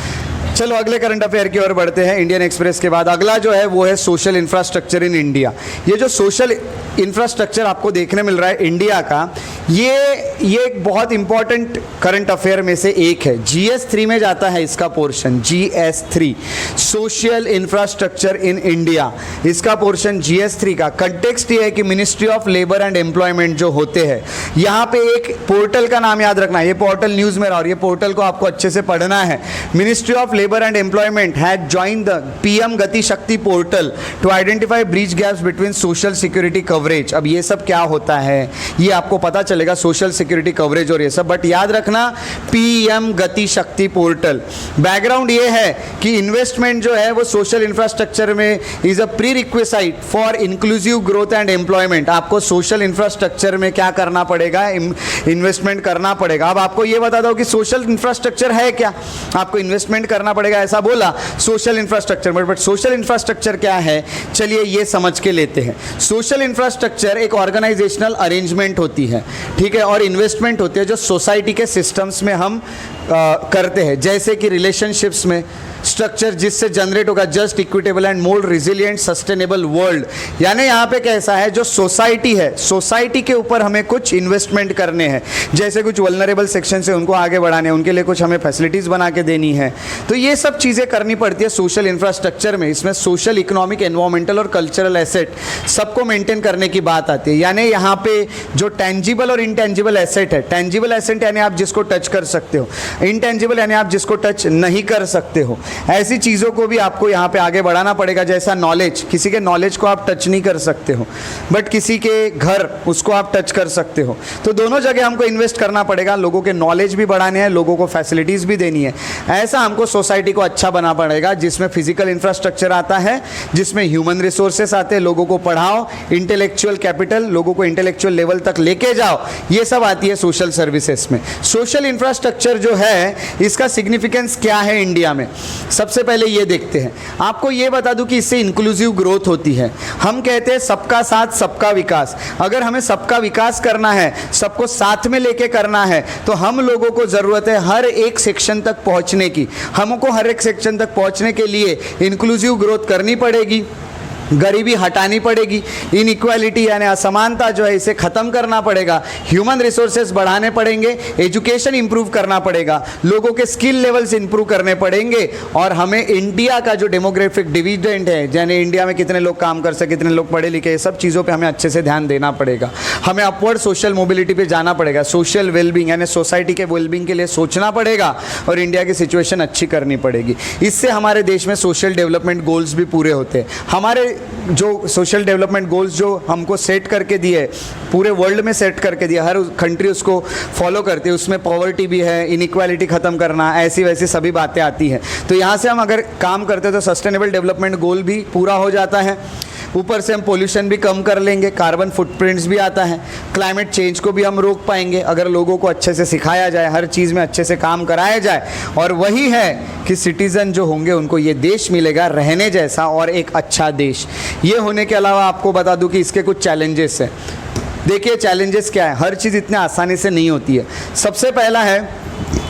चलो अगले करंट अफेयर की ओर बढ़ते हैं। इंडियन एक्सप्रेस के बाद अगला जो है वो है सोशल इंफ्रास्ट्रक्चर इन इंडिया। ये जो सोशल इंफ्रास्ट्रक्चर आपको देखने मिल रहा है इंडिया का, ये एक बहुत इंपॉर्टेंट करंट अफेयर में से एक है। GS3 में जाता है इसका portion, GS3 social infrastructure in India, इसका पोर्शन GS3 का। कंटेक्स्ट ये है कि ministry of Labour and employment जो होते हैं, यहाँ पे एक पोर्टल का नाम याद रखना, ये पोर्टल न्यूज़ में रहा, और ये पोर्टल को आपको अच्छे से पढ़ना है। Ministry of Labour and Employment had joined the PM Gati Shakti portal to identify breach gaps between social security coverage. अब ये सब क्या होता है ये आपको पता चलेगा, सोशल सिक्योरिटी कवरेज और ये सब, बट याद रखना PM Gati Shakti portal. Background ये है कि इन्वेस्टमेंट जो है वो सोशल इंफ्रास्ट्रक्चर में is a pre requisite for inclusive growth and employment. आपको सोशल इंफ्रास्ट्रक्चर में क्या करना पड़ेगा, इन्वेस्टमेंट करना पड़ेगा। अब आपको ये बता दो कि सोशल इंफ्रास्ट्रक्चर है क्या, आपको इन्वेस्टमेंट करना पड़ेगा ऐसा बोला social infrastructure, but social infrastructure क्या है चलिए ये समझ के लेते हैं। सोशल इंफ्रास्ट्रक्चर एक ऑर्गेनाइजेशनल अरेंजमेंट होती है, ठीक है, और इन्वेस्टमेंट होती है जो सोसाइटी के सिस्टम्स में हम करते हैं, जैसे कि रिलेशनशिप्स में स्ट्रक्चर जिससे जनरेट होगा just, equitable and more resilient sustainable world. यानी यहाँ पे कैसा है, जो सोसाइटी है, सोसाइटी के ऊपर हमें कुछ इन्वेस्टमेंट करने हैं, जैसे कुछ वल्नरेबल सेक्शन से उनको आगे बढ़ाने, उनके लिए कुछ हमें फैसिलिटीज़ बना के देनी है, तो ये सब चीज़ें करनी पड़ती है सोशल इंफ्रास्ट्रक्चर में। इसमें सोशल, इकोनॉमिक, एनवायरमेंटल और कल्चरल एसेट सबको मेंटेन करने की बात आती है। यानी यहाँ पे जो टेंजिबल और इनटेंजिबल एसेट है, टेंजिबल एसेट यानी आप जिसको टच कर सकते हो, इंटेंजिबल यानी आप जिसको टच नहीं कर सकते हो, ऐसी चीज़ों को भी आपको यहाँ पे आगे बढ़ाना पड़ेगा। जैसा नॉलेज, किसी के नॉलेज को आप टच नहीं कर सकते हो, बट किसी के घर उसको आप टच कर सकते हो। तो दोनों जगह हमको इन्वेस्ट करना पड़ेगा, लोगों के नॉलेज भी बढ़ाने हैं, लोगों को फैसिलिटीज़ भी देनी है। ऐसा हमको सोसाइटी को अच्छा बना पड़ेगा जिसमें फिजिकल इंफ्रास्ट्रक्चर आता है, जिसमें ह्यूमन रिसोर्सेस आते हैं, लोगों को पढ़ाओ, इंटेलेक्चुअल कैपिटल, लोगों को इंटेलेक्चुअल लेवल तक लेके जाओ, ये सब आती है सोशल सर्विसेज में। सोशल इंफ्रास्ट्रक्चर जो है इसका सिग्निफिकेंस क्या है इंडिया में, सबसे पहले ये देखते हैं। आपको ये बता दूं कि इससे इंक्लूसिव ग्रोथ होती है। हम कहते हैं सबका साथ सबका विकास। अगर हमें सबका विकास करना है, सबको साथ में लेके करना है, तो हम लोगों को ज़रूरत है हर एक सेक्शन तक पहुंचने की। हमको हर एक सेक्शन तक पहुंचने के लिए इंक्लूसिव ग्रोथ करनी पड़ेगी, गरीबी हटानी पड़ेगी, इनइक्वालिटी यानी असमानता जो है इसे ख़त्म करना पड़ेगा, ह्यूमन रिसोर्सेज बढ़ाने पड़ेंगे, एजुकेशन इंप्रूव करना पड़ेगा, लोगों के स्किल लेवल्स इंप्रूव करने पड़ेंगे, और हमें इंडिया का जो डेमोग्राफिक डिविडेंड है, यानी इंडिया में कितने लोग काम कर सके, कितने लोग पढ़े लिखे, ये सब चीज़ों पे हमें अच्छे से ध्यान देना पड़ेगा। हमें अपवर्ड सोशल मोबिलिटी पे जाना पड़ेगा, सोशल वेलबींग यानी सोसाइटी के वेलबींग के लिए सोचना पड़ेगा, और इंडिया की सिचुएशन अच्छी करनी पड़ेगी। इससे हमारे देश में सोशल डेवलपमेंट गोल्स भी पूरे होते हैं। हमारे जो सोशल डेवलपमेंट गोल्स जो हमको सेट करके दिए, पूरे वर्ल्ड में सेट करके दिए, हर कंट्री उसको फॉलो करती है, उसमें पॉवर्टी भी है, इनइक्वालिटी ख़त्म करना, ऐसी वैसी सभी बातें आती हैं। तो यहाँ से हम अगर काम करते हैं तो सस्टेनेबल डेवलपमेंट गोल भी पूरा हो जाता है। ऊपर से हम पोल्यूशन भी कम कर लेंगे, कार्बन फुटप्रिंट्स भी आता है, क्लाइमेट चेंज को भी हम रोक पाएंगे अगर लोगों को अच्छे से सिखाया जाए, हर चीज़ में अच्छे से काम कराया जाए। और वही है कि सिटीज़न जो होंगे उनको ये देश मिलेगा रहने जैसा और एक अच्छा देश। ये होने के अलावा आपको बता दूं कि इसके कुछ चैलेंजेस हैं। देखिए चैलेंजेस क्या है, हर चीज़ इतने आसानी से नहीं होती है। सबसे पहला है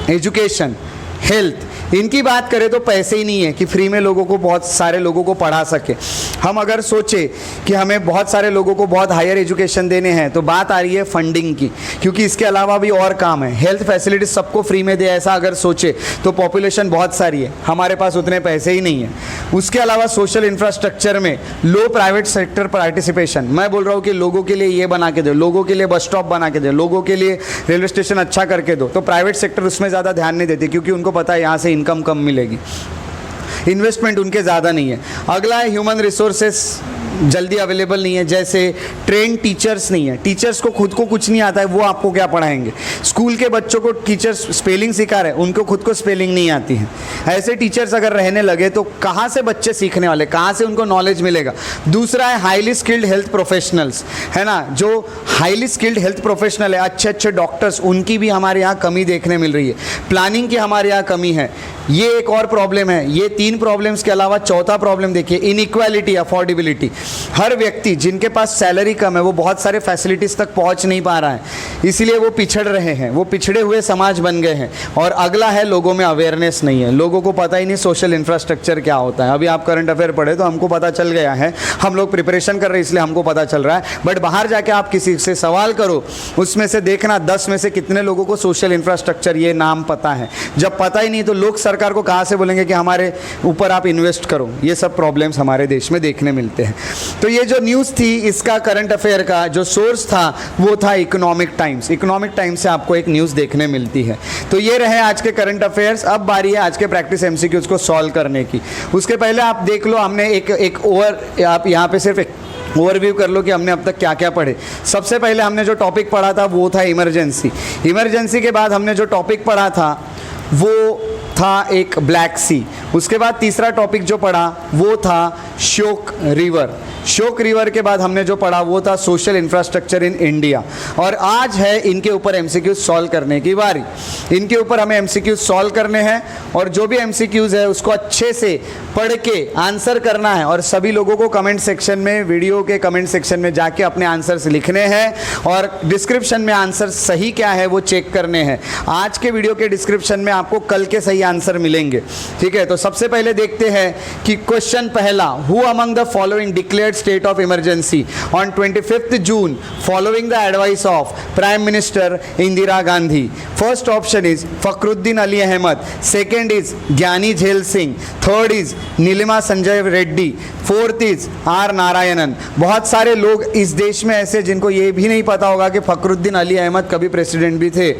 एजुकेशन, हेल्थ। इनकी बात करें तो पैसे ही नहीं है कि फ्री में लोगों को, बहुत सारे लोगों को पढ़ा सके। हम अगर सोचे कि हमें बहुत सारे लोगों को बहुत हायर एजुकेशन देने हैं तो बात आ रही है फंडिंग की, क्योंकि इसके अलावा भी और काम है। हेल्थ फैसिलिटीज सबको फ्री में दे ऐसा अगर सोचे तो पॉपुलेशन बहुत सारी है, हमारे पास उतने पैसे ही नहीं है। उसके अलावा सोशल इंफ्रास्ट्रक्चर में लो प्राइवेट सेक्टर पार्टिसिपेशन, मैं बोल रहा हूँ कि लोगों के लिए ये बना के दो, लोगों के लिए बस स्टॉप बना के दो, लोगों के लिए रेलवे स्टेशन अच्छा करके दो। तो प्राइवेट सेक्टर उसमें ज़्यादा ध्यान नहीं देते क्योंकि उनको पता है यहाँ से इनकम कम मिलेगी, इन्वेस्टमेंट उनके ज़्यादा नहीं है। अगला है ह्यूमन रिसोर्सेस जल्दी अवेलेबल नहीं है, जैसे ट्रेन टीचर्स नहीं है, टीचर्स को खुद को कुछ नहीं आता है, वो आपको क्या पढ़ाएंगे। स्कूल के बच्चों को टीचर्स स्पेलिंग सिखा रहे हैं, उनको खुद को स्पेलिंग नहीं आती है। ऐसे टीचर्स अगर रहने लगे तो कहाँ से बच्चे सीखने वाले, कहाँ से उनको नॉलेज मिलेगा। दूसरा है हाईली स्किल्ड हेल्थ प्रोफेशनल्स, है ना, जो हाईली स्किल्ड हेल्थ प्रोफेशनल है, अच्छे अच्छे डॉक्टर्स, उनकी भी हमारे यहाँ कमी देखने मिल रही है। प्लानिंग की हमारे यहाँ कमी है, ये एक और प्रॉब्लम है। ये 3 प्रॉब्लम्स के अलावा चौथा प्रॉब्लम देखिए, इनइक्वालिटी, अफोर्डेबिलिटी। हर व्यक्ति जिनके पास सैलरी कम है वो बहुत सारे फैसिलिटीज़ तक पहुंच नहीं पा रहा है, इसलिए वो पिछड़ रहे हैं, वो पिछड़े हुए समाज बन गए हैं। और अगला है लोगों में अवेयरनेस नहीं है, लोगों को पता ही नहीं सोशल इंफ्रास्ट्रक्चर क्या होता है। अभी आप करंट अफेयर पढ़े तो हमको पता चल गया है, हम लोग प्रिपरेशन कर रहे हैं इसलिए हमको पता चल रहा है। बट बाहर जाके आप किसी से सवाल करो, उसमें से देखना 10 में से कितने लोगों को सोशल इंफ्रास्ट्रक्चर ये नाम पता है। जब पता ही नहीं तो लोग सरकार को कहाँ से बोलेंगे कि हमारे ऊपर आप इन्वेस्ट करो। ये सब प्रॉब्लम्स हमारे देश में देखने मिलते हैं। तो ये जो न्यूज़ थी इसका करंट अफेयर का जो सोर्स था वो था इकोनॉमिक टाइम्स। इकोनॉमिक टाइम्स से आपको एक न्यूज़ देखने मिलती है। तो ये रहे आज के करंट अफेयर्स। अब बारी है आज के प्रैक्टिस एमसीक्यूज को सॉल्व करने की। उसके पहले आप देख लो, हमने एक ओवर, आप यहाँ पे सिर्फ एक ओवरव्यू कर लो कि हमने अब तक क्या क्या पढ़े। सबसे पहले हमने जो टॉपिक पढ़ा था वो था इमरजेंसी। इमरजेंसी के बाद हमने जो टॉपिक पढ़ा था वो था एक ब्लैक सी। उसके बाद तीसरा टॉपिक जो पढ़ा वो था श्योक रिवर। श्योक रिवर के बाद हमने जो पढ़ा वो था सोशल इंफ्रास्ट्रक्चर इन इंडिया। और आज है इनके ऊपर एमसीक्यूज सॉल्व करने की बारी। इनके ऊपर हमें एमसीक्यूज सॉल्व करने हैं और जो भी एमसीक्यूज है उसको अच्छे से पढ़ के आंसर करना है। और सभी लोगों को कमेंट सेक्शन में, वीडियो के कमेंट सेक्शन में जाके अपने आंसर्स लिखने हैं और डिस्क्रिप्शन में आंसर सही क्या है वो चेक करने हैं। आज के वीडियो के डिस्क्रिप्शन में आपको कल के सही आंसर मिलेंगे, ठीक है। तो सबसे पहले देखते हैं कि क्वेश्चन पहला, who among the following declared declared state of emergency on 25th June following the advice of Prime Minister Indira Gandhi? First option is Fakhruddin Ali Ahmed, second is Gyani Jhail Singh, third is Neelima Sanjay Reddy, fourth is R Narayanan. बहुत सारे लोग इस देश में ऐसे जिनको ये भी नहीं पता होगा कि फखरुद्दीन अली अहमद कभी प्रेसिडेंट भी थे,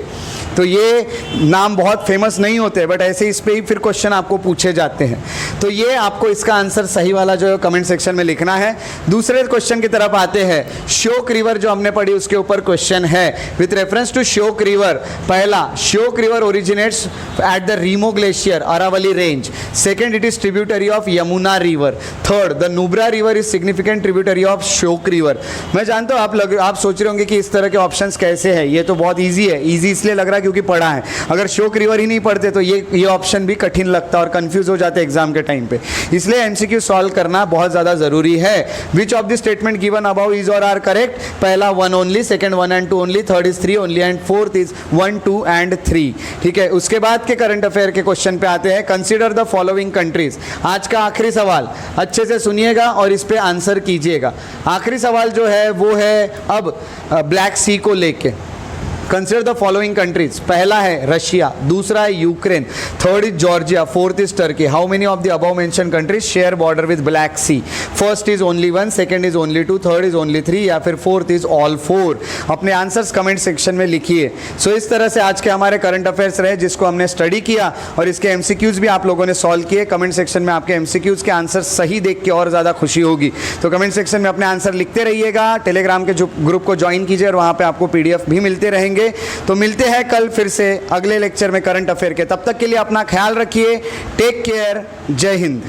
तो ये नाम बहुत फेमस नहीं होते, बट ऐसे इस पे ही फिर क्वेश्चन आपको पूछे जाते हैं। तो ये आपको इसका आंसर सही वाला जो है कमेंट सेक्शन में लिखना है। दूसरे क्वेश्चन की तरफ आते हैं। श्योक रिवर जो हमने पढ़ी उसके ऊपर क्वेश्चन है with reference to Shyok river. पहला, Shyok river originates at the Rimo glacier Aravalli range. Second, it is tributary of Yamuna river. Third, the Nubra river is significant tributary of Shyok river. मैं जानता हूँ आप सोच रहे होंगे कि इस तरह के ऑप्शंस कैसे हैं, ये तो बहुत ईजी है। ईजी इसलिए लग रहा है क्योंकि पढ़ा है। अगर श्योक रिवर ही नहीं पढ़ते तो ये ऑप्शन भी कठिन लगता और कंफ्यूज हो जाते एग्जाम के टाइम पे। इसलिए एमसीक्यू सॉल्व करना बहुत ज़्यादा ज़रूरी है। Which of the statement given about is और आर करेक्ट? पहला 1 only, second 1 and 2 only, third is 3 only and fourth is 1, 2 and 3। ठीक है, उसके बाद के करंट अफेयर के क्वेश्चन पे आते हैं। Consider the following countries. आज का आखिरी सवाल, अच्छे से सुनिएगा और इस पे आंसर कीजिएगा। आखिरी सवाल जो है वो है अब ब्लैक सी को लेके। Consider the following countries. पहला है रशिया, दूसरा है Ukraine, third is Georgia, fourth is Turkey. How many of the above mention countries share border with Black Sea? First is only 1, second is only 2, third is only 3 या फिर fourth is all 4। अपने answers comment section में लिखिए। सो इस तरह से आज के हमारे करंट अफेयर्स रहे जिसको हमने स्टडी किया और इसके एमसीक्यूज भी आप लोगों ने सॉल्व किए। कमेंट सेक्शन में आपके एमसीक्यूज के आंसर सही देख के और ज़्यादा खुशी होगी। तो कमेंट सेक्शन में अपने आंसर लिखते रहिएगा। टेलीग्राम के जो ग्रुप को ज्वाइन कीजिए और वहाँ पर आपको PDF भी मिलते रहेंगे। तो मिलते हैं कल फिर से अगले लेक्चर में करंट अफेयर के। तब तक के लिए अपना ख्याल रखिए। Take care. जय हिंद।